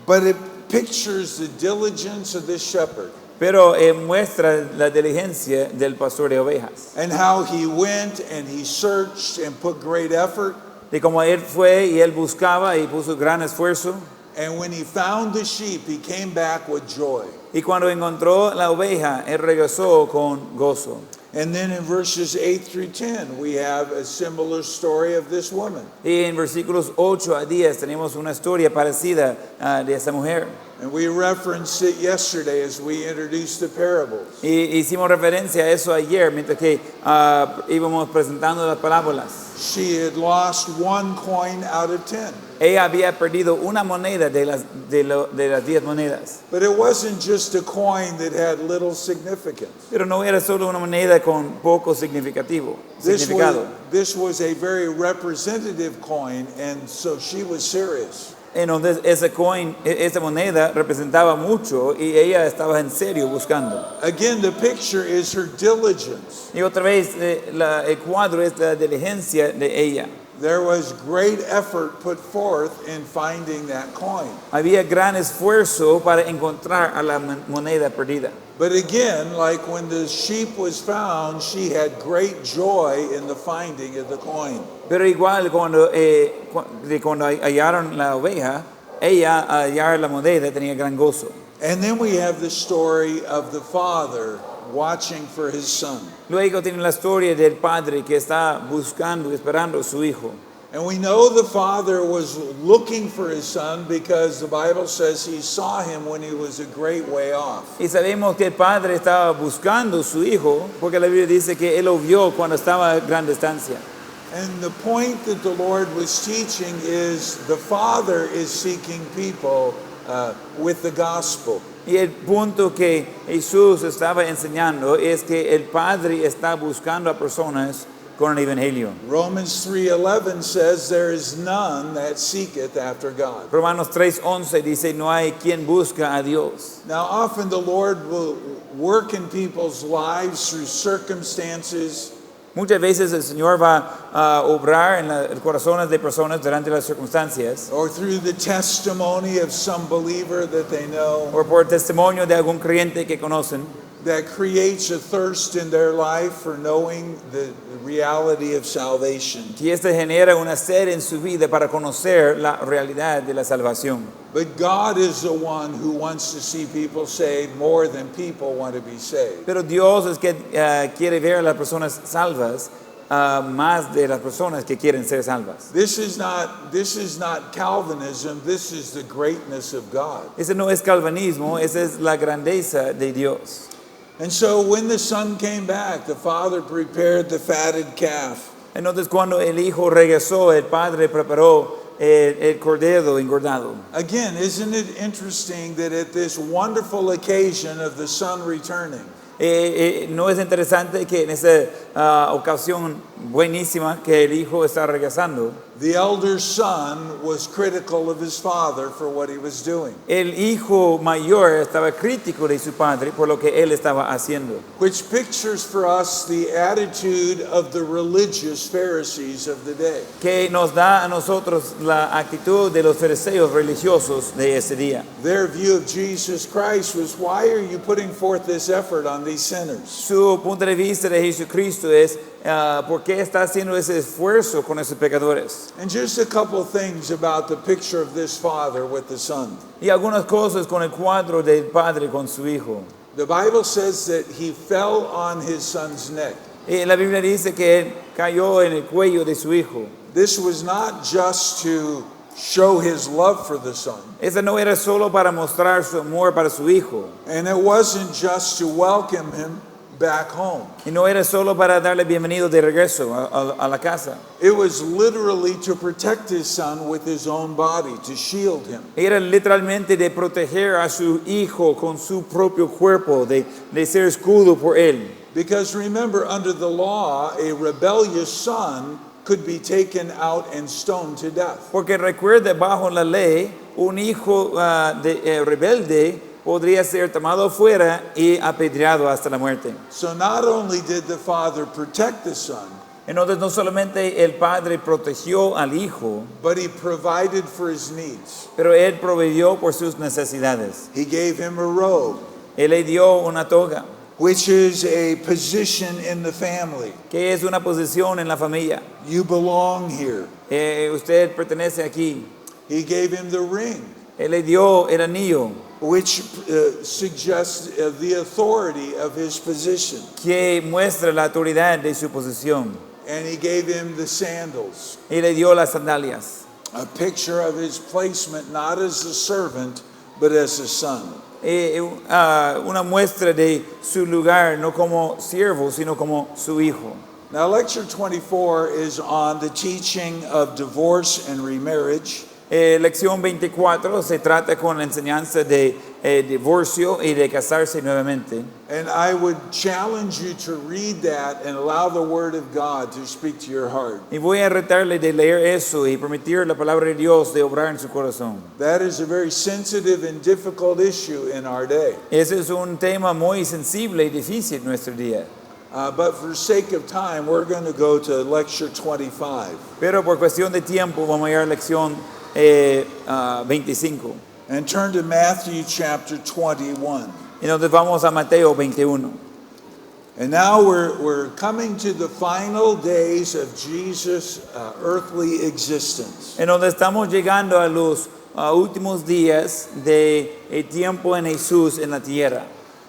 [SPEAKER 1] But it pictures the diligence of this shepherd
[SPEAKER 2] Pero muestra la diligencia del pastor de ovejas.
[SPEAKER 1] and how he went and he searched and put great effort.
[SPEAKER 2] De cómo él fue y él buscaba y puso gran esfuerzo.
[SPEAKER 1] And when he found the sheep, he came back with joy.
[SPEAKER 2] Y cuando encontró la oveja, él regresó con gozo.
[SPEAKER 1] And then in verses 8 through 10, we have a similar story of this woman.
[SPEAKER 2] Y en versículos 8 a 10 tenemos una historia parecida de esa mujer.
[SPEAKER 1] And we referenced it yesterday as we introduced the parables.
[SPEAKER 2] Y hicimos referencia a eso ayer mientras que íbamos presentando las parábolas.
[SPEAKER 1] She had lost one coin out of 10.
[SPEAKER 2] Ella había perdido una moneda de las 10 monedas.
[SPEAKER 1] But it wasn't just a coin that had little significance.
[SPEAKER 2] Pero no era solo una moneda con poco significado.
[SPEAKER 1] This was a very representative coin, and so she was serious.
[SPEAKER 2] Entonces esa moneda representaba mucho y ella estaba en serio buscando.
[SPEAKER 1] Again, the picture is her diligence.
[SPEAKER 2] Y otra vez el cuadro es la diligencia de ella.
[SPEAKER 1] There was great effort put forth in finding that coin.
[SPEAKER 2] Había gran esfuerzo para encontrar a la moneda perdida.
[SPEAKER 1] But again, like when the sheep was found, she had great joy in the finding of the coin.
[SPEAKER 2] Pero igual cuando hallaron la oveja, ella al hallar la moneda tenía gran gozo.
[SPEAKER 1] And then we have the story of the father watching for his son.
[SPEAKER 2] Luego tiene la historia del padre que está buscando, esperando a su hijo.
[SPEAKER 1] And we know the father was looking for his son because the Bible says he saw him when he was a great way off.
[SPEAKER 2] Y sabemos que el padre estaba buscando a su hijo porque la Biblia dice que él lo vio cuando estaba a gran distancia.
[SPEAKER 1] And the point that the Lord was teaching is the father is seeking people with the gospel.
[SPEAKER 2] Y el punto que Jesús estaba enseñando es que el Padre está buscando a personas con el Evangelio.
[SPEAKER 1] Romans 3:11 says there is none that seeketh after God.
[SPEAKER 2] Romanos 3:11 dice, no hay quien busca a Dios.
[SPEAKER 1] Now often the Lord will work in people's lives through circumstances.
[SPEAKER 2] Muchas veces el Señor va a obrar en los corazones de personas durante las circunstancias
[SPEAKER 1] Or through the testimony of some believer that they know
[SPEAKER 2] o por testimonio de algún creyente que conocen
[SPEAKER 1] that creates a thirst in their life for knowing the reality of salvation.
[SPEAKER 2] y este genera una sed en su vida para conocer la realidad de la salvación.
[SPEAKER 1] But God is the one who wants to see people saved more than people want to be saved.
[SPEAKER 2] Pero Dios es que quiere ver a las personas salvas más de las personas que quieren ser salvas.
[SPEAKER 1] This is not Calvinism, this is the greatness of God.
[SPEAKER 2] Ese no es calvinismo, esa es la grandeza de Dios.
[SPEAKER 1] And so when the son came back, the father prepared the fatted calf.
[SPEAKER 2] Entonces cuando el hijo regresó, el padre preparó el cordero engordado.
[SPEAKER 1] Again, isn't it interesting that at this wonderful occasion of the son returning,
[SPEAKER 2] No es interesante que en esa ocasión buenísima que el hijo está regresando,
[SPEAKER 1] the elder son was critical of his father for what he was doing,
[SPEAKER 2] el hijo mayor estaba crítico de su padre por lo que él estaba haciendo,
[SPEAKER 1] which pictures for us the attitude of the religious Pharisees of the day.
[SPEAKER 2] que nos da a nosotros la actitud de los fariseos religiosos de ese día.
[SPEAKER 1] Their view of Jesus Christ was, why are you putting forth this effort on these sinners?
[SPEAKER 2] Su punto de vista de Jesucristo es ¿por qué está haciendo ese esfuerzo con esos pecadores?
[SPEAKER 1] And just a couple of things about the picture of this father with the son.
[SPEAKER 2] Y algunas cosas con el cuadro del padre con su hijo.
[SPEAKER 1] The Bible says that he fell on his son's neck.
[SPEAKER 2] Y la Biblia dice que él cayó en el cuello de su hijo.
[SPEAKER 1] This was not just to show his love for the son.
[SPEAKER 2] Esa no era solo para mostrar su amor para su hijo.
[SPEAKER 1] And it wasn't just to welcome him back home.
[SPEAKER 2] Y no era solo para darle bienvenido de regreso a la casa.
[SPEAKER 1] It was literally to protect his son with his own body, to shield him.
[SPEAKER 2] Era literalmente de proteger a su hijo con su propio cuerpo, de ser escudo por él.
[SPEAKER 1] Because remember, under the law, a rebellious son could be taken out and stoned to death.
[SPEAKER 2] Porque recuerde, bajo la ley, un hijo rebelde podría ser tomado fuera y apedreado hasta la muerte.
[SPEAKER 1] So not only did the father protect the son,
[SPEAKER 2] Entonces no solamente el padre protegió al hijo,
[SPEAKER 1] but he provided for his needs.
[SPEAKER 2] pero él proveyó por sus necesidades.
[SPEAKER 1] He gave him a robe,
[SPEAKER 2] Él le dio una toga,
[SPEAKER 1] which is a position in the family.
[SPEAKER 2] que es una posición en la familia.
[SPEAKER 1] You belong here.
[SPEAKER 2] Usted pertenece aquí.
[SPEAKER 1] He gave him the ring,
[SPEAKER 2] Él le dio el anillo,
[SPEAKER 1] which suggests the authority of his position.
[SPEAKER 2] que muestra la autoridad de su posición.
[SPEAKER 1] And he gave him the sandals,
[SPEAKER 2] Y le dio las sandalias,
[SPEAKER 1] a picture of his placement not as a servant, but as a son.
[SPEAKER 2] una muestra de su lugar, no como siervo, sino como su hijo.
[SPEAKER 1] Now, lecture 24 is on the teaching of divorce and remarriage.
[SPEAKER 2] Lección 24 se trata con la enseñanza de divorcio y de casarse nuevamente.
[SPEAKER 1] And I would challenge you to read that and allow the Word of God to speak to your heart.
[SPEAKER 2] Y voy a retarle de leer eso y permitir la palabra de Dios de obrar en su corazón.
[SPEAKER 1] That is a very sensitive and difficult issue in our day.
[SPEAKER 2] Ese es un tema muy sensible y difícil en nuestro día.
[SPEAKER 1] But for sake of time, we're going to go to lecture 25.
[SPEAKER 2] Pero por cuestión de tiempo vamos a ir a lección 25.
[SPEAKER 1] And turn to Matthew chapter 21.
[SPEAKER 2] Y entonces vamos a Mateo 21.
[SPEAKER 1] And now we're coming to the final days of Jesus' earthly existence.
[SPEAKER 2] En donde estamos llegando a los últimos días de tiempo en Jesús en la tierra.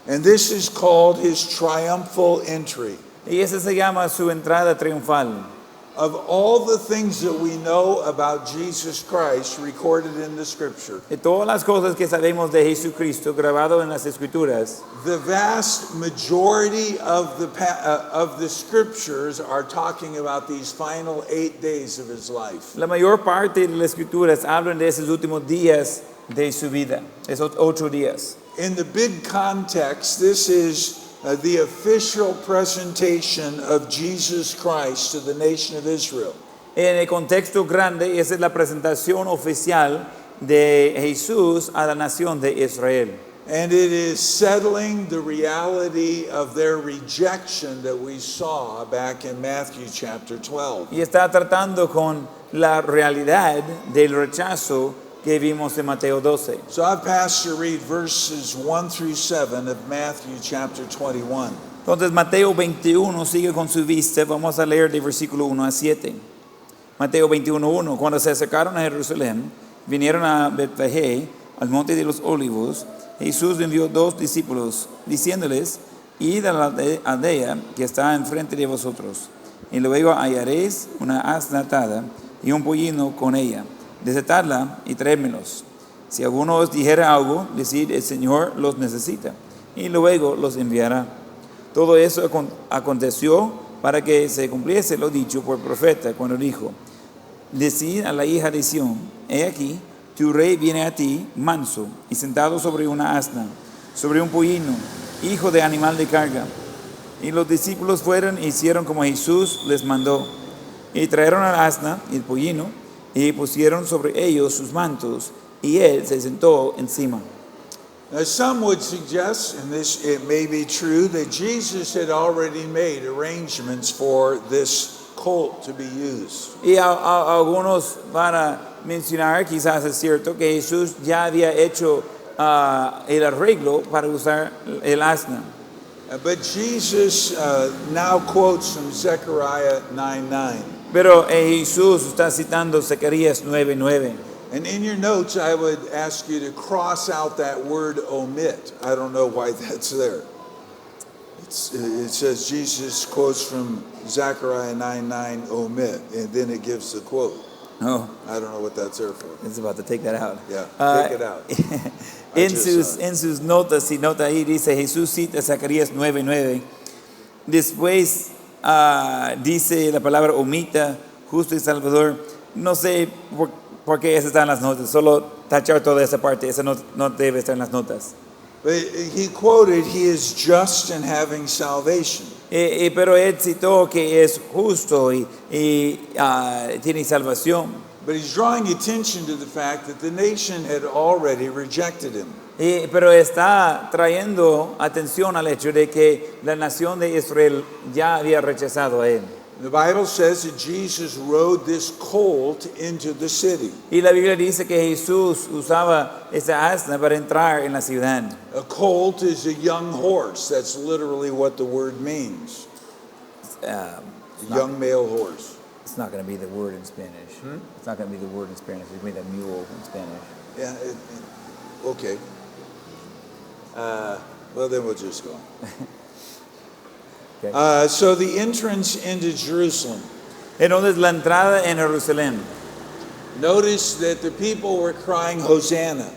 [SPEAKER 1] And this is called his triumphal entry.
[SPEAKER 2] Y esa se llama su entrada triunfal.
[SPEAKER 1] Of all the things that we know about Jesus Christ recorded in the scripture,
[SPEAKER 2] De todas las cosas que sabemos de Jesucristo grabado en las Escrituras,
[SPEAKER 1] the vast majority of the scriptures are talking about these final 8 days of his life.
[SPEAKER 2] la mayor parte de las Escrituras hablan de esos últimos días de su vida, esos 8 días.
[SPEAKER 1] In the big context, this is the official presentation of Jesus Christ to the nation of Israel.
[SPEAKER 2] En el contexto grande, esa es la presentación oficial de Jesús a la nación de Israel.
[SPEAKER 1] And it is settling the reality of their rejection that we saw back in Matthew chapter 12.
[SPEAKER 2] Y está tratando con la realidad del rechazo que vimos en Mateo 12.
[SPEAKER 1] So I've passed to read verses 1 through 7 of Matthew chapter 21.
[SPEAKER 2] Entonces Mateo 21 sigue con su vista, vamos a leer de versículo 1 a 7. Mateo 21:1, cuando se acercaron a Jerusalén, vinieron a Betfagé, al monte de los olivos. Jesús envió 2 discípulos, diciéndoles: id a la aldea que está enfrente de vosotros, y luego hallaréis una asna atada y un pollino con ella. Desatadla y tráemelos. Si alguno os dijera algo, decid: el Señor los necesita, y luego los enviará. Todo eso aconteció para que se cumpliese lo dicho por el profeta cuando dijo: decid a la hija de Sión, he aquí, tu rey viene a ti manso y sentado sobre una asna, sobre un pollino, hijo de animal de carga. Y los discípulos fueron e hicieron como Jesús les mandó, y trajeron al asna y el pollino, y pusieron sobre ellos sus mantos, y él se sentó encima.
[SPEAKER 1] Now, some would suggest, and this it may be true, that Jesus had already made arrangements for this colt to be used.
[SPEAKER 2] Y algunos van a mencionar, quizás es cierto, que Jesús ya había hecho el arreglo para usar el asna.
[SPEAKER 1] But Jesus now quotes from Zechariah 9:9.
[SPEAKER 2] Pero Jesús está citando Zacarías 9:9.
[SPEAKER 1] And in your notes, I would ask you to cross out that word omit. I don't know why that's there. It says Jesus quotes from Zechariah 9:9 omit, and then it gives the quote.
[SPEAKER 2] Oh,
[SPEAKER 1] I don't know what that's there for.
[SPEAKER 2] it's about to take that out.
[SPEAKER 1] Yeah, take it out.
[SPEAKER 2] En sus notas, si nota ahí, dice Jesús cita Zacarías 9:9, Después dice la palabra omita, justo y salvador. No sé por qué eso está en las notas, solo tachar toda esa parte, eso no debe estar en las notas.
[SPEAKER 1] But he quoted, he is just in having salvation.
[SPEAKER 2] Pero él citó que es justo y tiene salvación.
[SPEAKER 1] But he's drawing attention to the fact that the nation had already rejected him.
[SPEAKER 2] Pero está trayendo atención al hecho de que la nación de Israel ya había rechazado a él.
[SPEAKER 1] The Bible says that Jesus rode this colt into the city.
[SPEAKER 2] Y la Biblia dice que Jesús usaba esa asna para entrar en la ciudad.
[SPEAKER 1] A colt is a young horse. That's literally what the word means. A young male horse.
[SPEAKER 2] It's not going to be the word in Spanish. It's not going to be the word in Spanish. It's made a mule in Spanish.
[SPEAKER 1] Yeah, okay. Well, then we'll just go on.
[SPEAKER 2] Okay.
[SPEAKER 1] So the entrance into Jerusalem.
[SPEAKER 2] Entonces la entrada en Jerusalén.
[SPEAKER 1] Notice that the people were crying Hosanna,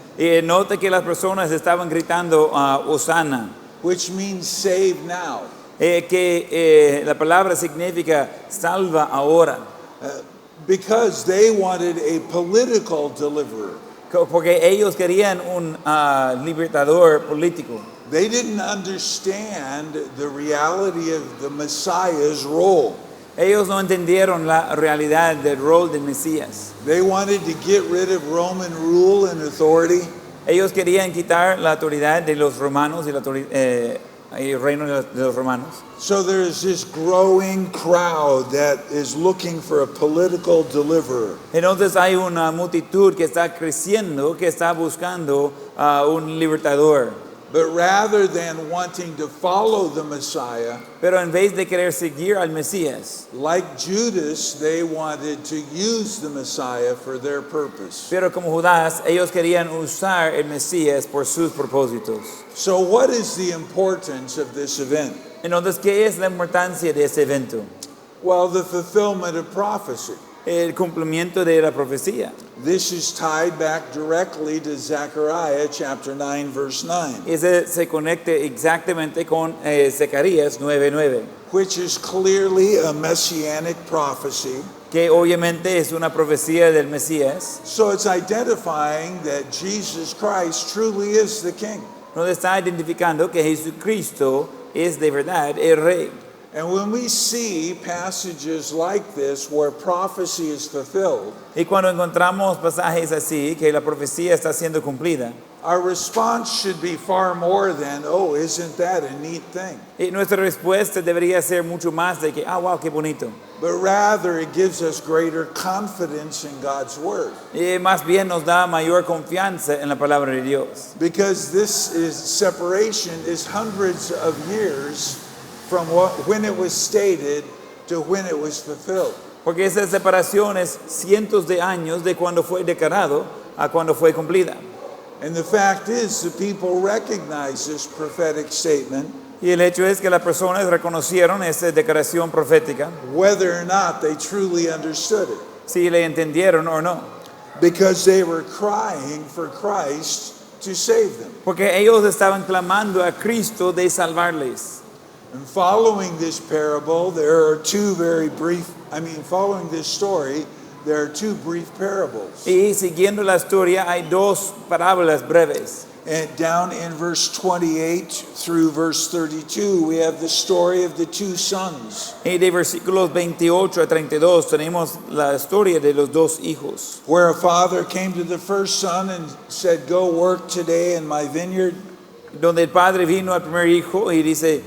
[SPEAKER 2] Nota que las personas estaban gritando Hosanna,
[SPEAKER 1] which means save now.
[SPEAKER 2] que la palabra significa salva ahora,
[SPEAKER 1] Because they wanted a political deliverer.
[SPEAKER 2] porque ellos querían un libertador político.
[SPEAKER 1] They didn't understand the reality of the Messiah's role.
[SPEAKER 2] Ellos no entendieron la realidad del rol del Mesías.
[SPEAKER 1] They wanted to get rid of Roman rule and authority.
[SPEAKER 2] Ellos querían quitar la autoridad de los romanos y el reino de los romanos.
[SPEAKER 1] So there's this growing crowd that is looking for a political deliverer.
[SPEAKER 2] Entonces hay una multitud que está creciendo, que está buscando un libertador.
[SPEAKER 1] But rather than wanting to follow the Messiah,
[SPEAKER 2] Pero en vez de querer seguir al Mesías,
[SPEAKER 1] like Judas, they wanted to use the Messiah for their purpose.
[SPEAKER 2] pero como Judas, ellos querían usar el Mesías por sus propósitos.
[SPEAKER 1] So what is the importance of this event?
[SPEAKER 2] Entonces, ¿qué es la importancia de ese evento?
[SPEAKER 1] Well, the fulfillment of prophecy.
[SPEAKER 2] El cumplimiento de la profecía.
[SPEAKER 1] This is tied back directly to Zechariah chapter 9 verse 9,
[SPEAKER 2] Ese se conecta exactamente con Zacarías 9:9,
[SPEAKER 1] which is clearly a messianic prophecy.
[SPEAKER 2] que obviamente es una profecía del Mesías,
[SPEAKER 1] So it's identifying that Jesus Christ truly is the king.
[SPEAKER 2] donde está identificando que Jesucristo es de verdad el Rey.
[SPEAKER 1] And when we see passages like this where prophecy is fulfilled,
[SPEAKER 2] Y cuando encontramos pasajes así, que la profecía está siendo cumplida,
[SPEAKER 1] our response should be far more than, oh, isn't that a neat thing?
[SPEAKER 2] y nuestra respuesta debería ser mucho más de que, wow, qué bonito.
[SPEAKER 1] But rather it gives us greater confidence in God's word.
[SPEAKER 2] Y más bien nos da mayor confianza en la palabra de Dios.
[SPEAKER 1] Because this is separation is hundreds of years from when it was stated to when it was fulfilled.
[SPEAKER 2] Porque esa separación es cientos de años de cuando fue declarado a cuando fue cumplida.
[SPEAKER 1] And the fact is, the people recognize this prophetic statement,
[SPEAKER 2] Y el hecho es que las personas reconocieron esa declaración profética,
[SPEAKER 1] whether or not they truly understood it,
[SPEAKER 2] si le entendieron o no.
[SPEAKER 1] because they were crying for Christ to save them.
[SPEAKER 2] Porque ellos estaban clamando a Cristo de salvarles.
[SPEAKER 1] And following this parable, there are following this story, there are two brief parables.
[SPEAKER 2] Y siguiendo la historia hay dos parábolas breves.
[SPEAKER 1] And down in verse 28 through verse 32, we have the story of the two sons,
[SPEAKER 2] Y de versículos 28 a 32 tenemos la historia de los dos hijos.
[SPEAKER 1] where a father came to the first son and said, "Go work today in my vineyard."
[SPEAKER 2] Donde el padre vino al primer hijo y dice,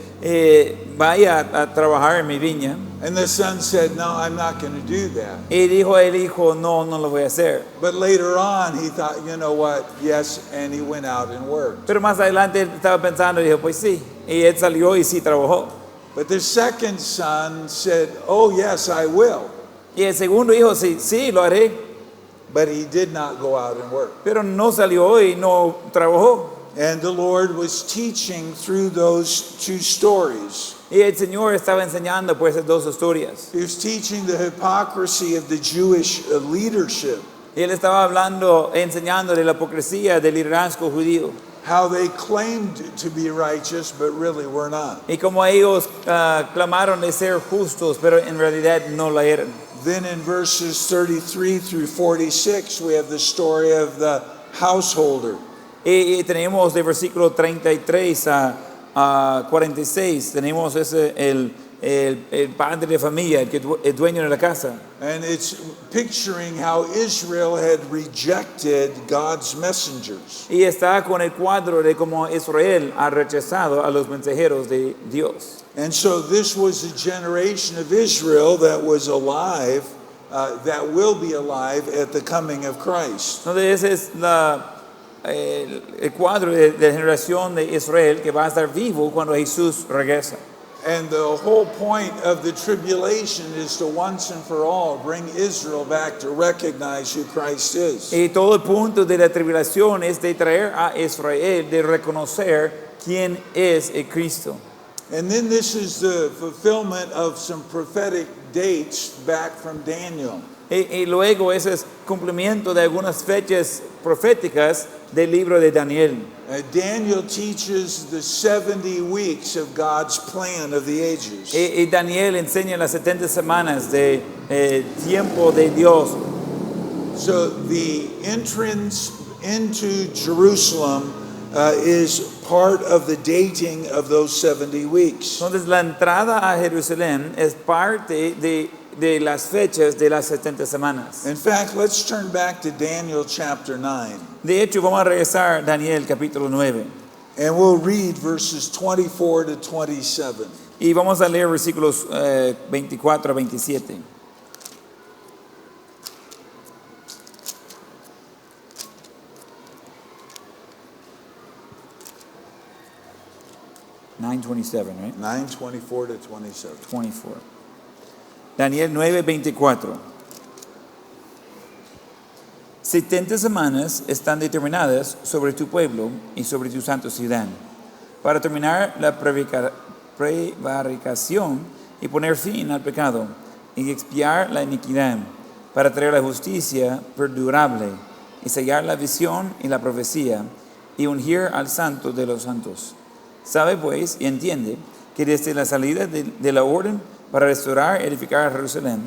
[SPEAKER 2] vaya a trabajar en mi viña.
[SPEAKER 1] And the son said, "No, I'm not going to do that."
[SPEAKER 2] Y dijo el hijo, no lo voy a hacer.
[SPEAKER 1] But later on, he thought, you know what? Yes, and he went out and worked.
[SPEAKER 2] Pero más adelante él estaba pensando y dijo, pues sí. Y él salió y sí trabajó.
[SPEAKER 1] But the second son said, "Oh, yes, I will."
[SPEAKER 2] Y el segundo hijo, sí, lo haré.
[SPEAKER 1] But he did not go out and work.
[SPEAKER 2] Pero no salió y no trabajó.
[SPEAKER 1] And the Lord was teaching through those two stories.
[SPEAKER 2] Y el Señor estaba enseñando pues esas dos historias.
[SPEAKER 1] He was teaching the hypocrisy of the Jewish leadership.
[SPEAKER 2] Y él estaba enseñando de la hipocresía del liderazgo judío.
[SPEAKER 1] how they claimed to be righteous, but really were not.
[SPEAKER 2] Y como ellos clamaron de ser justos, pero en realidad no lo eran.
[SPEAKER 1] Then in verses 33 through 46, we have the story of the householder.
[SPEAKER 2] Y tenemos de versículo 33 a 46, tenemos el padre de familia, el dueño de la casa.
[SPEAKER 1] And it's picturing how Israel had rejected God's messengers.
[SPEAKER 2] Y está con el cuadro de cómo Israel ha rechazado a los mensajeros de Dios.
[SPEAKER 1] And so this was a generation of Israel that was alive, that will be alive at the coming of Christ.
[SPEAKER 2] Entonces ese es el cuadro de la generación de Israel que va a estar vivo cuando Jesús regresa.
[SPEAKER 1] And the whole point of the tribulation is to once and for all bring Israel back to recognize who Christ is.
[SPEAKER 2] Y todo el punto de la tribulación es de traer a Israel, de reconocer quién es el Cristo.
[SPEAKER 1] And then this is the fulfillment of some prophetic dates back from Daniel.
[SPEAKER 2] Y luego ese es cumplimiento de algunas fechas proféticas del libro de Daniel.
[SPEAKER 1] Daniel teaches the 70 weeks of God's plan of the ages.
[SPEAKER 2] Y Daniel enseña las 70 semanas de tiempo de Dios.
[SPEAKER 1] So the entrance into Jerusalem is part of the dating of those 70 weeks.
[SPEAKER 2] Entonces la entrada a Jerusalén es parte de las fechas de las 70 semanas.
[SPEAKER 1] In fact, let's turn back to Daniel chapter 9.
[SPEAKER 2] De hecho, vamos a regresar a Daniel capítulo 9.
[SPEAKER 1] And we'll read verses 24 to 27.
[SPEAKER 2] Y vamos a leer versículos 24 a 27. right?
[SPEAKER 1] 9:24 to 27.
[SPEAKER 2] 24. Daniel 9:24. 70 semanas están determinadas sobre tu pueblo y sobre tu santa ciudad, para terminar la prevaricación y poner fin al pecado y expiar la iniquidad, para traer la justicia perdurable y sellar la visión y la profecía y ungir al santo de los santos. Sabe pues y entiende que desde la salida de la orden para restaurar y edificar Jerusalén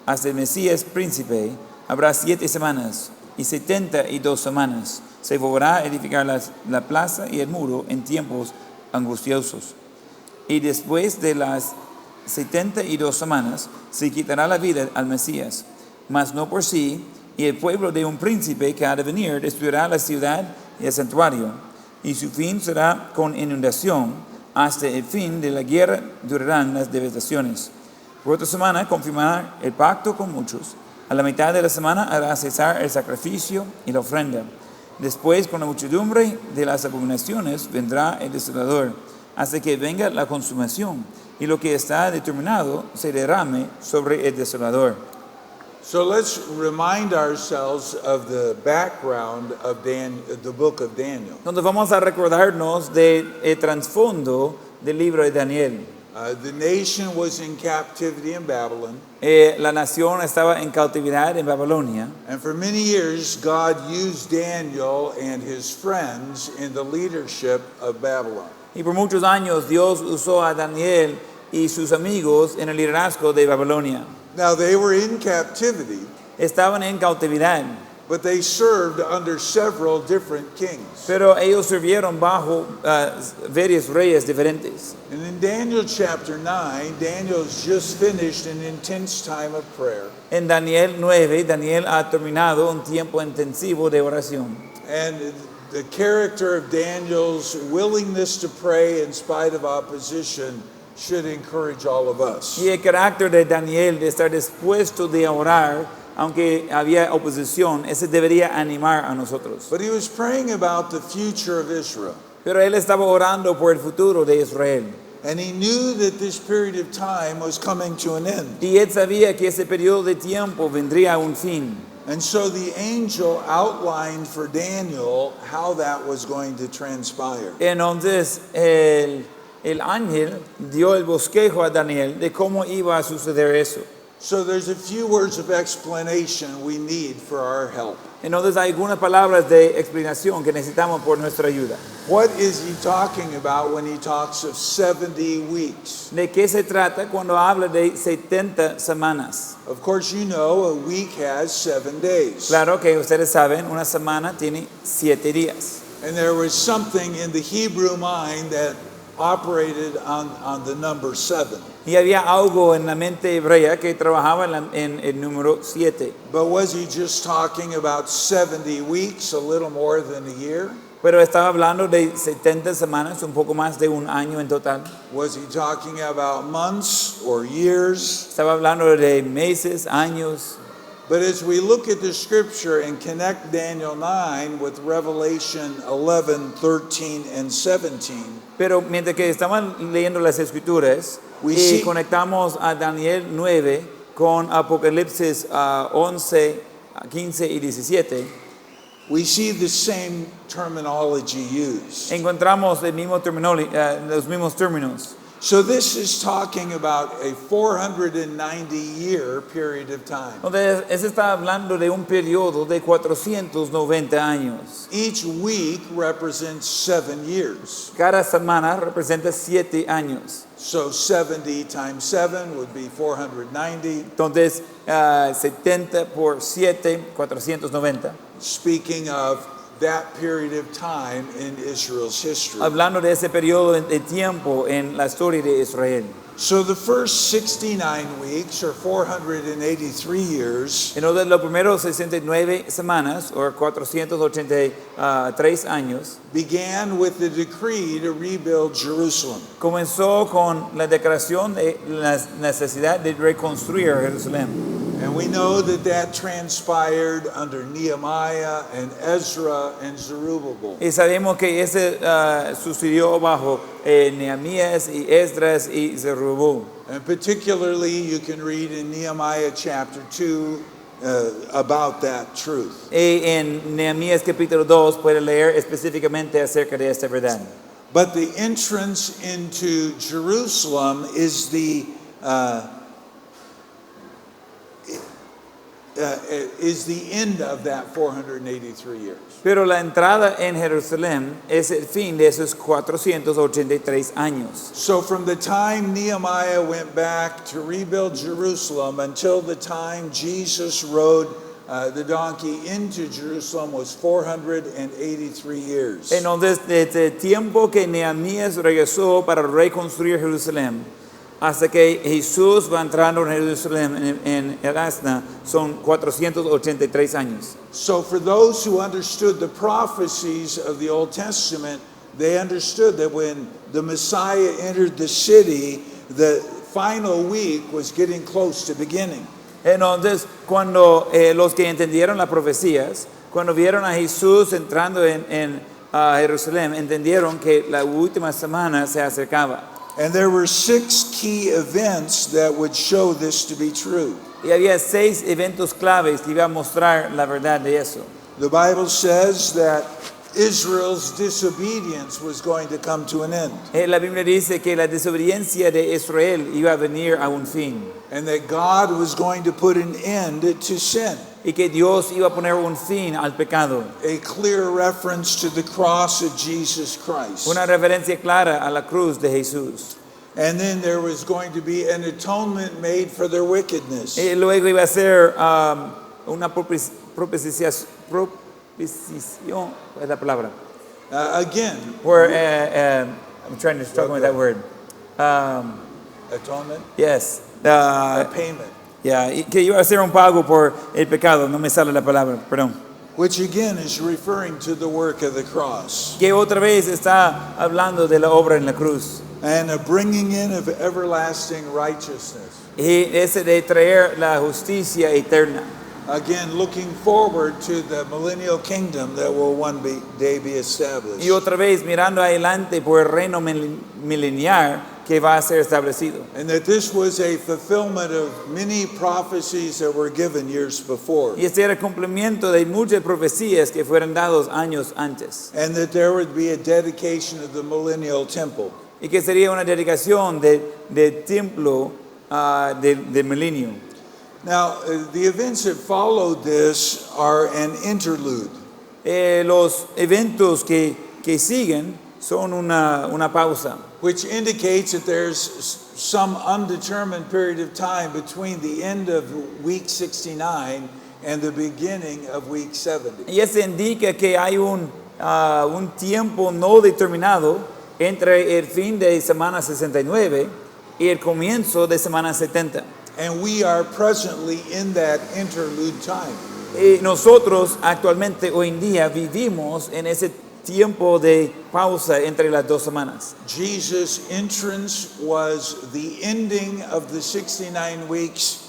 [SPEAKER 2] hasta el Mesías príncipe habrá 7 semanas y 72 semanas. Se volverá a edificar la plaza y el muro en tiempos angustiosos. Y después de las 72 semanas se quitará la vida al Mesías, mas no por sí, y el pueblo de un príncipe que ha de venir destruirá la ciudad y el santuario, y su fin será con inundación. Hasta el fin de la guerra durarán las devastaciones. Por otra semana confirmará el pacto con muchos. A la mitad de la semana hará cesar el sacrificio y la ofrenda. Después, con la muchedumbre de las abominaciones, vendrá el desolador, hasta que venga la consumación, y lo que está determinado se derrame sobre el desolador.
[SPEAKER 1] So let's remind ourselves of the background of the book of Daniel.
[SPEAKER 2] Entonces vamos a recordarnos del trasfondo del libro de Daniel.
[SPEAKER 1] The nation was in captivity in Babylon.
[SPEAKER 2] La nación estaba en cautividad en Babilonia.
[SPEAKER 1] And for many years, God used Daniel and his friends in the leadership of Babylon.
[SPEAKER 2] Y por muchos años Dios usó a Daniel y sus amigos en el liderazgo de Babilonia.
[SPEAKER 1] Now they were in captivity,
[SPEAKER 2] Estaban en cautividad,
[SPEAKER 1] but they served under several different kings.
[SPEAKER 2] pero ellos sirvieron bajo varios reyes diferentes.
[SPEAKER 1] And in Daniel chapter 9, Daniel's just finished an intense time of prayer.
[SPEAKER 2] En Daniel 9, Daniel ha terminado un tiempo intensivo de oración.
[SPEAKER 1] And the character of Daniel's willingness to pray in spite of opposition should encourage all of us.
[SPEAKER 2] Y el carácter de Daniel de estar dispuesto de orar, aunque había oposición, ese debería animar a nosotros.
[SPEAKER 1] But he was praying about the future of Israel.
[SPEAKER 2] Pero él estaba orando por el futuro de Israel.
[SPEAKER 1] And he knew that this period of time was coming to an end.
[SPEAKER 2] Y él sabía que ese periodo de tiempo vendría a un fin.
[SPEAKER 1] And so the angel outlined for Daniel how that was going to transpire.
[SPEAKER 2] Entonces el ángel dio el bosquejo a Daniel de cómo iba a suceder eso.
[SPEAKER 1] So there's a few words of explanation we need for our help.
[SPEAKER 2] Entonces hay algunas palabras de explicación que necesitamos por nuestra ayuda.
[SPEAKER 1] What is he talking about when he talks of 70 weeks?
[SPEAKER 2] ¿De qué se trata cuando habla de 70 semanas?
[SPEAKER 1] Of course, you know a week has 7 days.
[SPEAKER 2] Claro que ustedes saben, una semana tiene 7 días.
[SPEAKER 1] And there was something in the Hebrew mind that operated on the number 7.
[SPEAKER 2] Y había algo en la mente hebrea que trabajaba en el número 7.
[SPEAKER 1] But was he just talking about 70 weeks, a little more than a year?
[SPEAKER 2] Pero estaba hablando de 70 semanas, un poco más de un año en total.
[SPEAKER 1] Was he talking about months or years?
[SPEAKER 2] Estaba hablando de meses, años.
[SPEAKER 1] But as we look at the scripture and connect Daniel 9 with Revelation 11, 13, and 17,
[SPEAKER 2] Pero mientras que estaban leyendo las escrituras
[SPEAKER 1] We
[SPEAKER 2] y
[SPEAKER 1] see-
[SPEAKER 2] conectamos a Daniel 9 con Apocalipsis 11, 15 y 17,
[SPEAKER 1] we see the same terminology used.
[SPEAKER 2] encontramos los mismos términos.
[SPEAKER 1] So this is talking about a 490-year period of time.
[SPEAKER 2] Entonces, ese está hablando de un periodo de 490 años.
[SPEAKER 1] Each week represents 7 years.
[SPEAKER 2] Cada semana representa 7 años.
[SPEAKER 1] So 70 times 7 would be 490.
[SPEAKER 2] Entonces, 70 por 7, 490.
[SPEAKER 1] Speaking of that period of time in Israel's history.
[SPEAKER 2] Hablando de ese periodo de tiempo en la historia de Israel.
[SPEAKER 1] So the first 69 weeks or 483 years
[SPEAKER 2] Entonces, los primeros 69 semanas, o 483 años,
[SPEAKER 1] began with the decree to rebuild Jerusalem.
[SPEAKER 2] comenzó con la declaración de la necesidad de reconstruir Jerusalén.
[SPEAKER 1] And we know that that transpired under Nehemiah and Ezra and Zerubbabel.
[SPEAKER 2] Y sabemos que ese sucedió bajo Nehemías y Esdras y Zerubabel.
[SPEAKER 1] And particularly you can read in Nehemiah chapter 2 about that truth.
[SPEAKER 2] Y en Nehemías capítulo 2 puede leer específicamente acerca de esta verdad.
[SPEAKER 1] But the entrance into Jerusalem is the end of that 483 years.
[SPEAKER 2] Pero la entrada en Jerusalén es el fin de esos 483 años.
[SPEAKER 1] So from the time Nehemiah went back to rebuild Jerusalem until the time Jesus rode the donkey into Jerusalem was 483 years.
[SPEAKER 2] Entonces, desde el tiempo que Nehemías regresó para reconstruir Jerusalén, hasta que Jesús va entrando en Jerusalén en el asna, son 483 años.
[SPEAKER 1] So for those who understood the prophecies of the Old Testament, they understood that when the Messiah entered the city, the final week was getting close to beginning.
[SPEAKER 2] Entonces, cuando los que entendieron las profecías, cuando vieron a Jesús entrando en Jerusalén, entendieron que la última semana se acercaba.
[SPEAKER 1] And there were 6 key events that would show this to be true.
[SPEAKER 2] Y había 6 eventos claves que iban a mostrar la verdad de eso.
[SPEAKER 1] The Bible says that Israel's disobedience was going to come to an end,
[SPEAKER 2] La Biblia dice que la desobediencia de Israel iba a venir a un fin
[SPEAKER 1] and that God was going to put an end to sin.
[SPEAKER 2] y que Dios iba a poner un fin al pecado.
[SPEAKER 1] A clear reference to the cross of Jesus Christ.
[SPEAKER 2] Una referencia clara a la cruz de Jesús.
[SPEAKER 1] And then there was going to be an atonement made for their wickedness.
[SPEAKER 2] Y luego iba a ser una proposición, ¿cuál es la palabra?
[SPEAKER 1] Again,
[SPEAKER 2] Where, I'm trying to struggle with that word.
[SPEAKER 1] atonement,
[SPEAKER 2] Yes.
[SPEAKER 1] a payment,
[SPEAKER 2] Yeah, y que iba a hacer un pago por el pecado, no me sale la palabra, perdón.
[SPEAKER 1] which again is referring to the work of the cross
[SPEAKER 2] Que otra vez está hablando de la obra en la cruz.
[SPEAKER 1] and a bringing in of everlasting righteousness.
[SPEAKER 2] Y ese de traer la justicia eterna.
[SPEAKER 1] Again, looking forward to the millennial kingdom that will one day be established.
[SPEAKER 2] Y otra vez mirando adelante por el reino milenial que va a ser establecido.
[SPEAKER 1] And that this was a fulfillment of many prophecies that were given years before.
[SPEAKER 2] Y este era el cumplimiento de muchas profecías que fueron dados años antes.
[SPEAKER 1] And that there would be a dedication of the millennial temple.
[SPEAKER 2] Y que sería una dedicación del templo del milenio.
[SPEAKER 1] Now, the events that followed this are an interlude.
[SPEAKER 2] Los eventos que siguen son una pausa,
[SPEAKER 1] Which indicates that there's some undetermined period of time between the end of week 69 and the beginning of week 70.
[SPEAKER 2] y eso indica que hay un tiempo no determinado entre el fin de semana 69 y el comienzo de semana 70.
[SPEAKER 1] And we are presently in that interlude time.
[SPEAKER 2] Y nosotros actualmente hoy en día vivimos en ese tiempo de pausa entre las 2 semanas.
[SPEAKER 1] Jesus' entrance was the ending of the 69 weeks,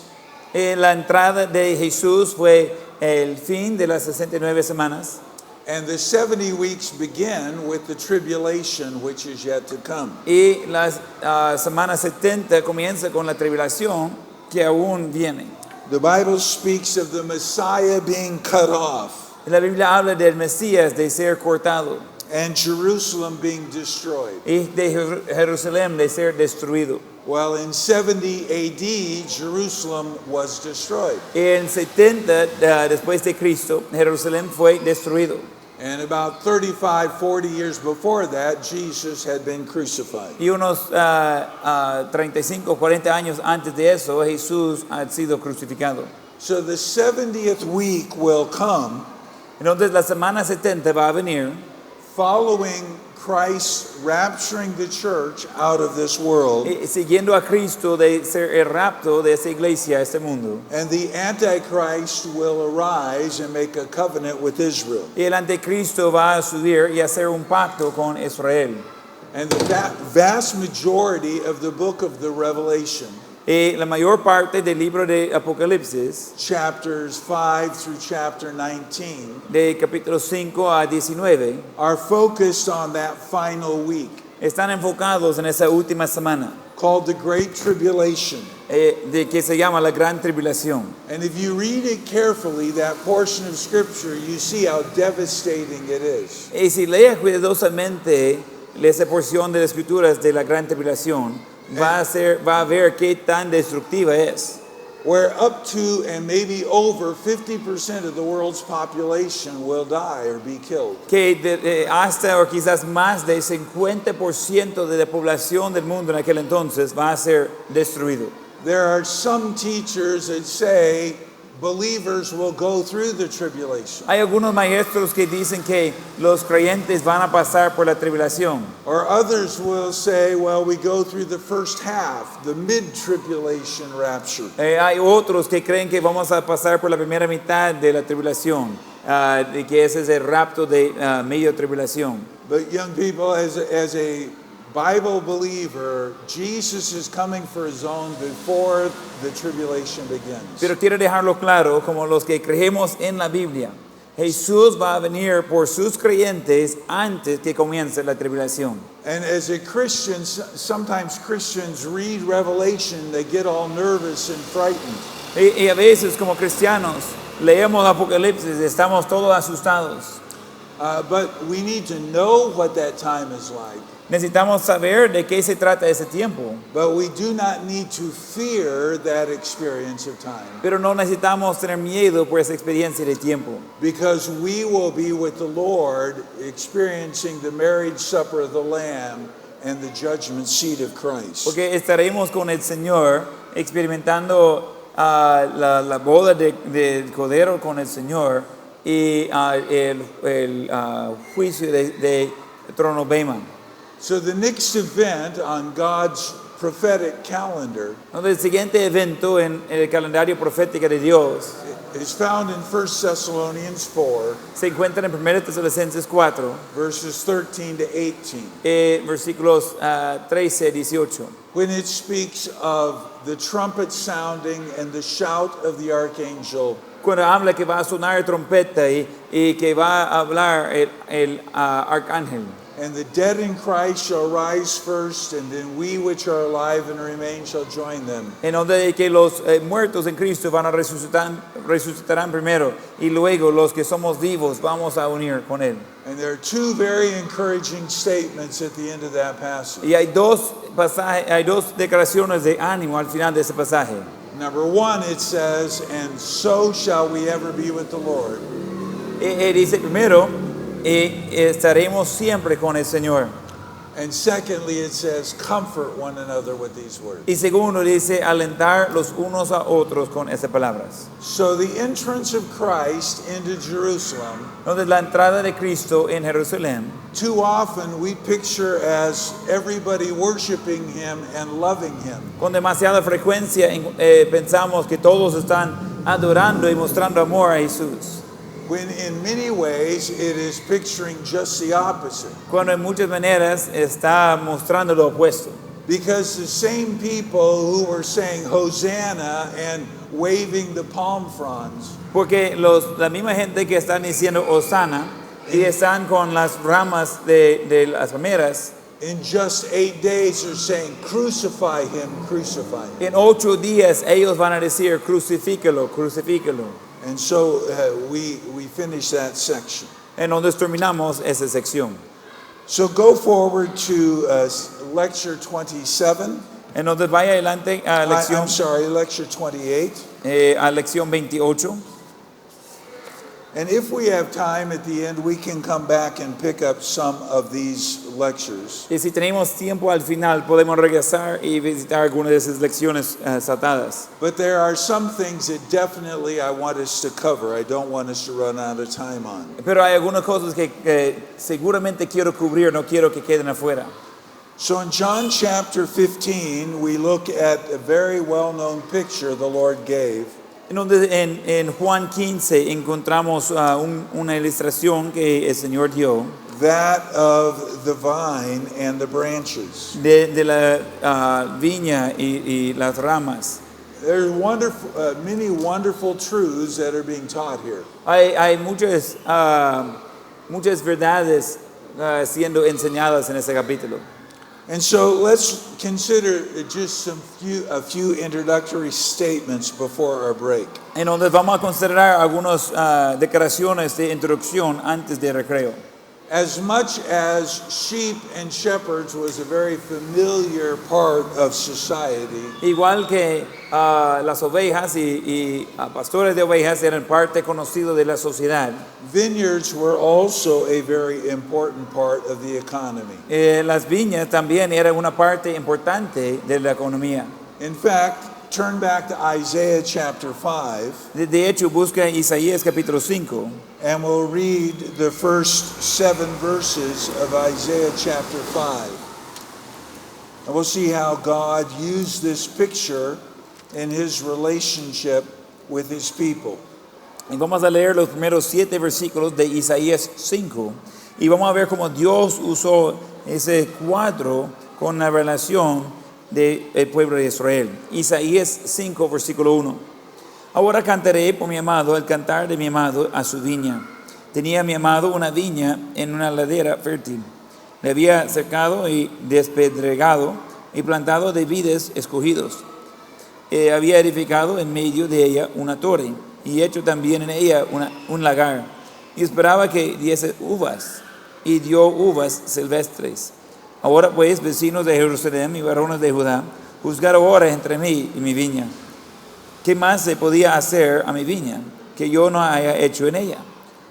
[SPEAKER 2] La entrada de Jesús fue el fin de las 69 semanas
[SPEAKER 1] and the 70 weeks begin with the tribulation which is yet to come.
[SPEAKER 2] y la semana 70 comienza con la tribulación que aún viene.
[SPEAKER 1] The Bible speaks of the Messiah being cut off
[SPEAKER 2] La Biblia habla del Mesías de ser cortado
[SPEAKER 1] and Jerusalem being destroyed.
[SPEAKER 2] y de Jerusalén de ser destruido.
[SPEAKER 1] Well, in 70 AD, Jerusalem was destroyed.
[SPEAKER 2] En 70 después de Cristo, Jerusalén fue destruido.
[SPEAKER 1] And about 35, 40 years before that, Jesus had been crucified.
[SPEAKER 2] Y unos 35, 40 años antes de eso, Jesús ha sido crucificado.
[SPEAKER 1] So the 70th week will come
[SPEAKER 2] Entonces la semana 70 va a venir
[SPEAKER 1] following Christ rapturing the church out of this world,
[SPEAKER 2] siguiendo a Cristo de ser el rapto de esa iglesia a este mundo.
[SPEAKER 1] and the Antichrist will arise and make a covenant with Israel.
[SPEAKER 2] Y el anticristo va a subir y hacer un pacto con Israel.
[SPEAKER 1] And the vast majority of the book of the Revelation,
[SPEAKER 2] Y la mayor parte del libro de Apocalipsis,
[SPEAKER 1] chapters 5 through chapter 19,
[SPEAKER 2] de capítulo 5 a 19,
[SPEAKER 1] are focused on that final week
[SPEAKER 2] están enfocados en esa última semana,
[SPEAKER 1] called the Great Tribulation.
[SPEAKER 2] de que se llama la Gran Tribulación.
[SPEAKER 1] And if you read it carefully, that portion of scripture, you see how devastating it is.
[SPEAKER 2] Y si lees cuidadosamente esa porción de las escrituras de la Gran Tribulación, va a ver qué tan destructiva es.
[SPEAKER 1] Where up to and maybe over 50% of the world's population will die or be killed.
[SPEAKER 2] Que hasta o quizás más del 50% de la población del mundo en aquel entonces va a ser destruido.
[SPEAKER 1] There are some teachers that say believers will go through the tribulation.
[SPEAKER 2] Hay algunos maestros que dicen que los creyentes van a pasar por la tribulación.
[SPEAKER 1] Or others will say, well, we go through the first half, the mid-tribulation rapture.
[SPEAKER 2] Hay otros que creen que vamos a pasar por la primera mitad de la tribulación, de que ese es el rapto de medio tribulación.
[SPEAKER 1] But young people, as a Bible believer, Jesus is coming for his own before the tribulation begins.
[SPEAKER 2] Pero quiero dejarlo claro, como los que creemos en la Biblia, Jesús va a venir por sus creyentes antes que comience la tribulación.
[SPEAKER 1] And as a Christian, sometimes Christians read Revelation, they get all nervous and frightened.
[SPEAKER 2] Y a veces como cristianos leemos Apocalipsis, estamos todos asustados.
[SPEAKER 1] But we need to know what that time is like.
[SPEAKER 2] Necesitamos saber de qué se trata ese tiempo,
[SPEAKER 1] But we do not need to fear that experience of time,
[SPEAKER 2] pero no necesitamos tener miedo por esa experiencia de tiempo,
[SPEAKER 1] because we will be with the Lord experiencing the marriage supper of the Lamb and the judgment seat of Christ.
[SPEAKER 2] porque estaremos con el Señor experimentando la boda del Cordero con el Señor y el juicio de trono Bema.
[SPEAKER 1] So the next event on God's prophetic calendar
[SPEAKER 2] Entonces, el siguiente evento en el calendario profético de Dios
[SPEAKER 1] is found in 1 Thessalonians 4,
[SPEAKER 2] se encuentra en 1 Tesalonicenses 4,
[SPEAKER 1] verses 13 to 18,
[SPEAKER 2] versículos 13 a 18.
[SPEAKER 1] when it speaks of the trumpet sounding and the shout of the archangel,
[SPEAKER 2] Cuando habla que va a sonar trompeta y que va a hablar el arcángel.
[SPEAKER 1] and the dead in Christ shall rise first, and then we which are alive and remain shall join them.
[SPEAKER 2] En donde que los muertos en Cristo van a resucitarán primero y luego los que somos vivos vamos a unir con él.
[SPEAKER 1] And there are two very encouraging statements at the end of that passage.
[SPEAKER 2] Y hay dos declaraciones de ánimo al final de ese pasaje.
[SPEAKER 1] Number 1, it says, and so shall we ever be with the Lord.
[SPEAKER 2] Dice primero, estaremos siempre con el Señor.
[SPEAKER 1] And secondly, it says, comfort one another with these words.
[SPEAKER 2] Y segundo dice, alentar los unos a otros con esas palabras.
[SPEAKER 1] So the entrance of Christ into Jerusalem,
[SPEAKER 2] Entonces la entrada de Cristo en Jerusalén,
[SPEAKER 1] too often we picture as everybody worshiping him and loving him.
[SPEAKER 2] con demasiada frecuencia pensamos que todos están adorando y mostrando amor a Jesús,
[SPEAKER 1] When in many ways it is picturing just the opposite.
[SPEAKER 2] cuando en muchas maneras está mostrando lo opuesto.
[SPEAKER 1] Because the same people who were saying Hosanna and waving the palm fronds
[SPEAKER 2] Porque la misma gente que están diciendo Osana y están con las ramas de las palmeras,
[SPEAKER 1] in just 8 days are saying crucify him, crucify him.
[SPEAKER 2] en 8 días ellos van a decir crucifícalo, crucifícalo.
[SPEAKER 1] And so we finish that section.
[SPEAKER 2] Entonces terminamos esa sección.
[SPEAKER 1] So go forward to lecture 27.
[SPEAKER 2] Entonces vaya adelante a lección,
[SPEAKER 1] I'm sorry, lecture 28.
[SPEAKER 2] a lección 28.
[SPEAKER 1] And if we have time at the end, we can come back and pick up some of these lectures.
[SPEAKER 2] Y si tenemos tiempo al final, podemos regresar y visitar algunas de esas lecciones saltadas.
[SPEAKER 1] But there are some things that definitely I want us to cover. I don't want us to run out of time on.
[SPEAKER 2] Pero hay algunas cosas que seguramente quiero cubrir, no quiero que queden afuera.
[SPEAKER 1] So in John chapter 15, we look at a very well-known picture the Lord gave.
[SPEAKER 2] Entonces en Juan 15 encontramos una ilustración que el Señor dio
[SPEAKER 1] That of the vine and the branches.
[SPEAKER 2] de la viña y las ramas.
[SPEAKER 1] There's wonderful, many wonderful truths that are being taught here.
[SPEAKER 2] Hay muchas verdades siendo enseñadas en este capítulo.
[SPEAKER 1] And so let's consider just a few introductory statements before our break.
[SPEAKER 2] Entonces vamos a considerar algunas declaraciones de introducción antes de recreo.
[SPEAKER 1] As much as sheep and shepherds was a very familiar part of society,
[SPEAKER 2] Igual que las ovejas y pastores de ovejas eran parte conocida de la sociedad,
[SPEAKER 1] vineyards were also a very important part of the economy.
[SPEAKER 2] las viñas también eran una parte importante de la economía.
[SPEAKER 1] In fact, turn back to Isaiah chapter 5,
[SPEAKER 2] De hecho, busca Isaías capítulo 5
[SPEAKER 1] and we'll read the first 7 verses of Isaiah chapter 5. And we'll see how God used this picture in his relationship with his people.
[SPEAKER 2] y vamos a leer los primeros 7 versículos de Isaías 5 y vamos a ver cómo Dios usó ese cuadro con la relación del pueblo de Israel. Isaías 5 versículo 1. Ahora cantaré por mi amado el cantar de mi amado a su viña. Tenía mi amado una viña en una ladera fértil. Le había cercado y despedregado y plantado de vides escogidos. Había edificado en medio de ella una torre y hecho también en ella un lagar. Y esperaba que diese uvas y dio uvas silvestres. Ahora pues, vecinos de Jerusalén y varones de Judá, juzgar ahora entre mí y mi viña. ¿Qué más se podía hacer a mi viña que yo no haya hecho en ella?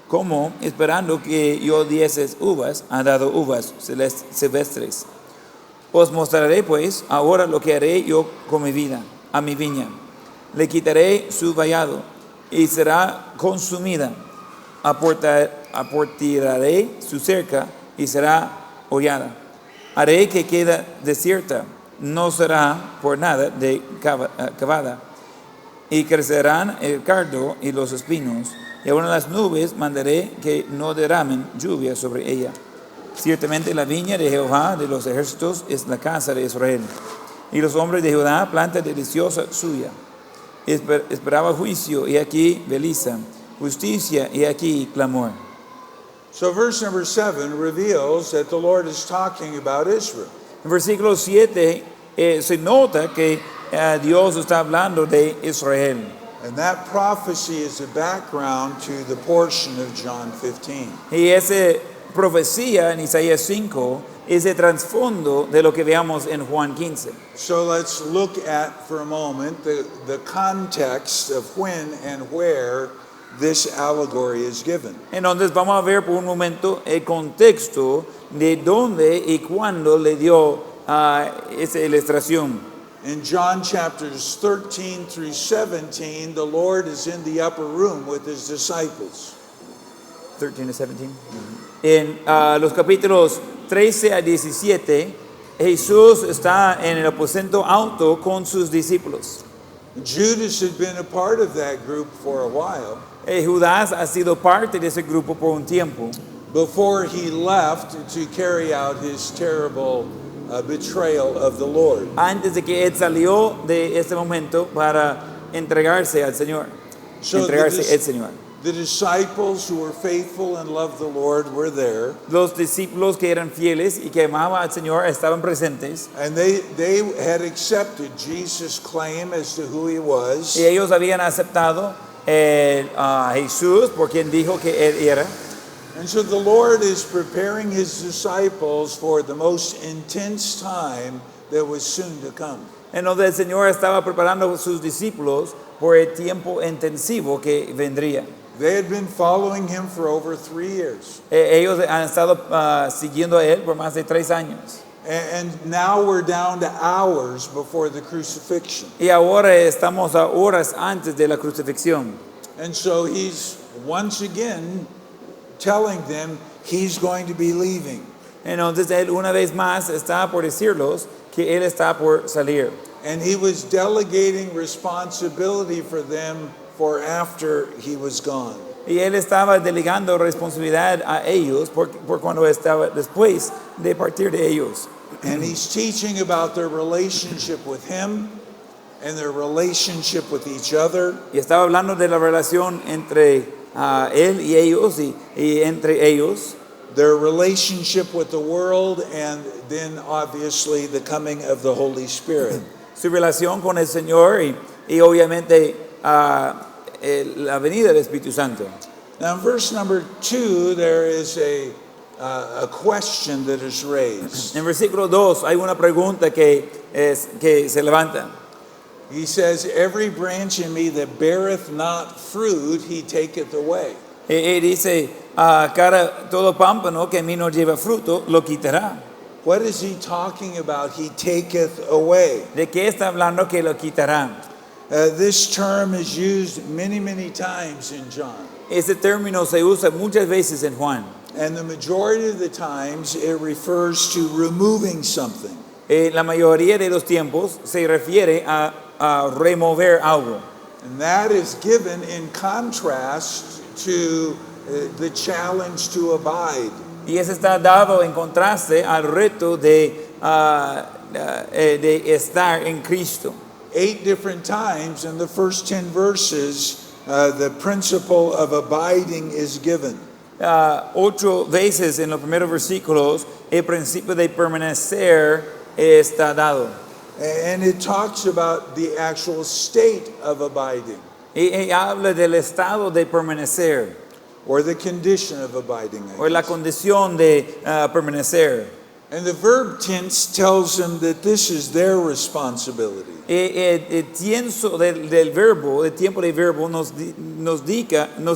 [SPEAKER 2] Como, esperando que yo diese uvas, ha dado uvas silvestres. Os mostraré pues ahora lo que haré yo con mi vida, a mi viña. Le quitaré su vallado y será consumida. Aportillaré su cerca y será hollada. Haré que quede desierta, no será por nada de cavada. Y crecerán el cardo y los espinos, y aún las nubes mandaré que no derramen lluvia sobre ella. Ciertamente la viña de Jehová de los ejércitos es la casa de Israel, y los hombres de Judá planta deliciosa suya. Esperaba juicio, y aquí beliza, justicia, y aquí clamor.
[SPEAKER 1] So verse number 7 reveals that the Lord is talking about Israel.
[SPEAKER 2] En versículo 7 se nota que Dios está hablando de Israel.
[SPEAKER 1] And that prophecy is a background to the portion of John 15.
[SPEAKER 2] Y esa profecía en Isaías 5 ese trasfondo de lo que veamos en Juan 15.
[SPEAKER 1] So let's look at for a moment the context of when and where this allegory is given.
[SPEAKER 2] Entonces vamos a ver por un momento el contexto de dónde y cuándo le dio esa ilustración.
[SPEAKER 1] In John chapters 13 through 17, the Lord is in the upper room with his disciples.
[SPEAKER 2] 13 to 17. En los capítulos 13 a 17, Jesús está en el aposento alto con sus discípulos.
[SPEAKER 1] Judas had been a part of that group for a while
[SPEAKER 2] Judas ha sido parte de ese grupo por un tiempo,
[SPEAKER 1] before he left to carry out his terrible betrayal of the Lord.
[SPEAKER 2] antes de que él salió de ese momento para entregarse al Señor.
[SPEAKER 1] So
[SPEAKER 2] Entregarse al Señor.
[SPEAKER 1] the disciples who were faithful and loved the Lord were there,
[SPEAKER 2] Los discípulos que eran fieles y que amaban al Señor estaban presentes.
[SPEAKER 1] and they had accepted Jesus' claim as to who he was.
[SPEAKER 2] Y ellos habían aceptado a Jesús por quien dijo que él era.
[SPEAKER 1] And so the Lord is preparing his disciples for the most intense time that was soon to come.
[SPEAKER 2] En donde el Señor estaba preparando a sus discípulos por el tiempo intensivo que vendría.
[SPEAKER 1] They had been following him for over 3 years.
[SPEAKER 2] Ellos han estado siguiendo a él por más de 3 años.
[SPEAKER 1] And now we're down to hours before the crucifixion.
[SPEAKER 2] Y ahora estamos a horas antes de la crucifixión.
[SPEAKER 1] And so he's once again telling them he's going to be leaving.
[SPEAKER 2] Entonces él una vez más está por decirlos que él está por salir.
[SPEAKER 1] And he was delegating responsibility for them for after he was gone.
[SPEAKER 2] Y él estaba delegando responsabilidad a ellos por cuando estaba después de partir de ellos.
[SPEAKER 1] And he's teaching about their relationship with him and their relationship with each other.
[SPEAKER 2] Y estaba hablando de la relación entre él y ellos y entre ellos.
[SPEAKER 1] Their relationship with the world, and then obviously the coming of the Holy Spirit.
[SPEAKER 2] Su relación con el Señor y obviamente la venida del Espíritu Santo.
[SPEAKER 1] Now in verse number 2 there is a question that is raised.
[SPEAKER 2] En versículo 2 hay una pregunta que se levanta.
[SPEAKER 1] He says, every branch in me that beareth not fruit, he taketh away.
[SPEAKER 2] Y dice, todo pámpano que en mí no lleva fruto, lo quitará.
[SPEAKER 1] What is he talking about? He taketh away.
[SPEAKER 2] ¿De qué está hablando que lo quitará?
[SPEAKER 1] This term is used many, many times in John.
[SPEAKER 2] Ese término se usa muchas veces en Juan.
[SPEAKER 1] And the majority of the times it refers to removing something.
[SPEAKER 2] La mayoría de los tiempos se refiere a remover algo.
[SPEAKER 1] And that is given in contrast to the challenge to abide.
[SPEAKER 2] Y eso está dado en contraste al reto de estar en Cristo.
[SPEAKER 1] 8 different times in the first 10 verses, the principle of abiding is given.
[SPEAKER 2] 8 veces en los primeros versículos el principio de permanecer está dado.
[SPEAKER 1] And it talks about the actual state of abiding,
[SPEAKER 2] Y habla del estado de permanecer
[SPEAKER 1] or the condition of abiding. I
[SPEAKER 2] o la
[SPEAKER 1] guess.
[SPEAKER 2] condición de permanecer.
[SPEAKER 1] And the verb tense tells them that this is their responsibility.
[SPEAKER 2] El tiempo del verbo, el tiempo del verbo nos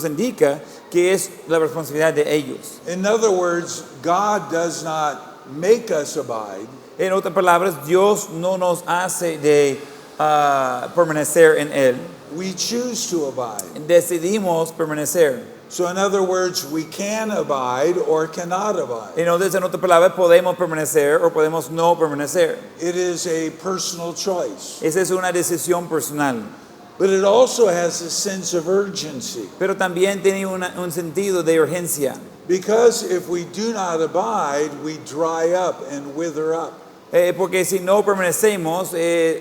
[SPEAKER 2] indica que es la responsabilidad de ellos.
[SPEAKER 1] In other words, God does not make us abide.
[SPEAKER 2] En otras palabras, Dios no nos hace de permanecer en Él.
[SPEAKER 1] We choose to abide.
[SPEAKER 2] Decidimos permanecer.
[SPEAKER 1] So in other words, we can abide or cannot abide.
[SPEAKER 2] Entonces, en otras palabras, podemos permanecer o podemos no permanecer.
[SPEAKER 1] It is a personal choice.
[SPEAKER 2] Esa es una decisión personal.
[SPEAKER 1] But it also has a sense of urgency.
[SPEAKER 2] Pero también tiene un sentido de urgencia.
[SPEAKER 1] Because if we do not abide, we dry up and wither up.
[SPEAKER 2] Porque si no permanecemos,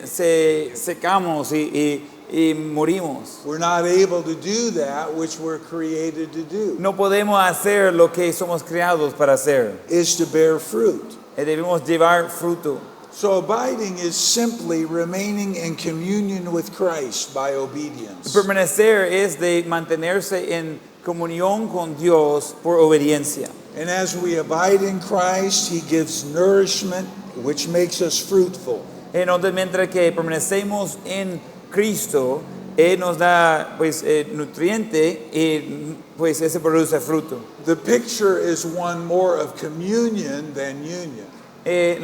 [SPEAKER 2] secamos y morimos.
[SPEAKER 1] We're not able to do that which we're created to do,
[SPEAKER 2] No podemos hacer lo que somos creados para hacer.
[SPEAKER 1] is to bear fruit.
[SPEAKER 2] Debemos llevar fruto.
[SPEAKER 1] So abiding is simply remaining in communion with Christ by obedience.
[SPEAKER 2] Permanecer es de mantenerse en comunión con Dios por obediencia.
[SPEAKER 1] And as we abide in Christ, He gives nourishment, which makes us fruitful.
[SPEAKER 2] Entonces, mientras que permanecemos en Cristo, Él nos da pues nutriente y pues ese produce fruto.
[SPEAKER 1] The picture is one more of communion than union.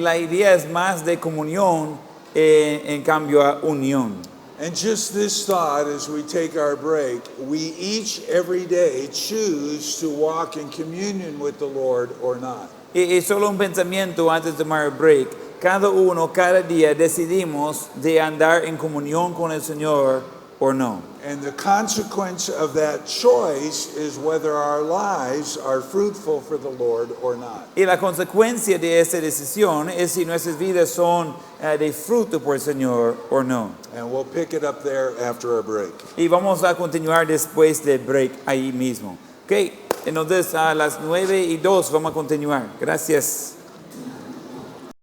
[SPEAKER 2] La idea es más de comunión, en cambio a unión.
[SPEAKER 1] And just this thought as we take our break, we each every day choose to walk in communion with the Lord or not.
[SPEAKER 2] Y solo un pensamiento antes de tomar el break. Cada uno, cada día decidimos de andar en comunión con el Señor o no.
[SPEAKER 1] And the consequence of that choice is whether our lives are fruitful for the Lord or not.
[SPEAKER 2] Y la consecuencia de esa decisión es si nuestras vidas son de fruto por el Señor o no.
[SPEAKER 1] And we'll pick it up there after our break.
[SPEAKER 2] Y vamos a continuar después del break ahí mismo. Ok, entonces a las 9:02 vamos a continuar. Gracias.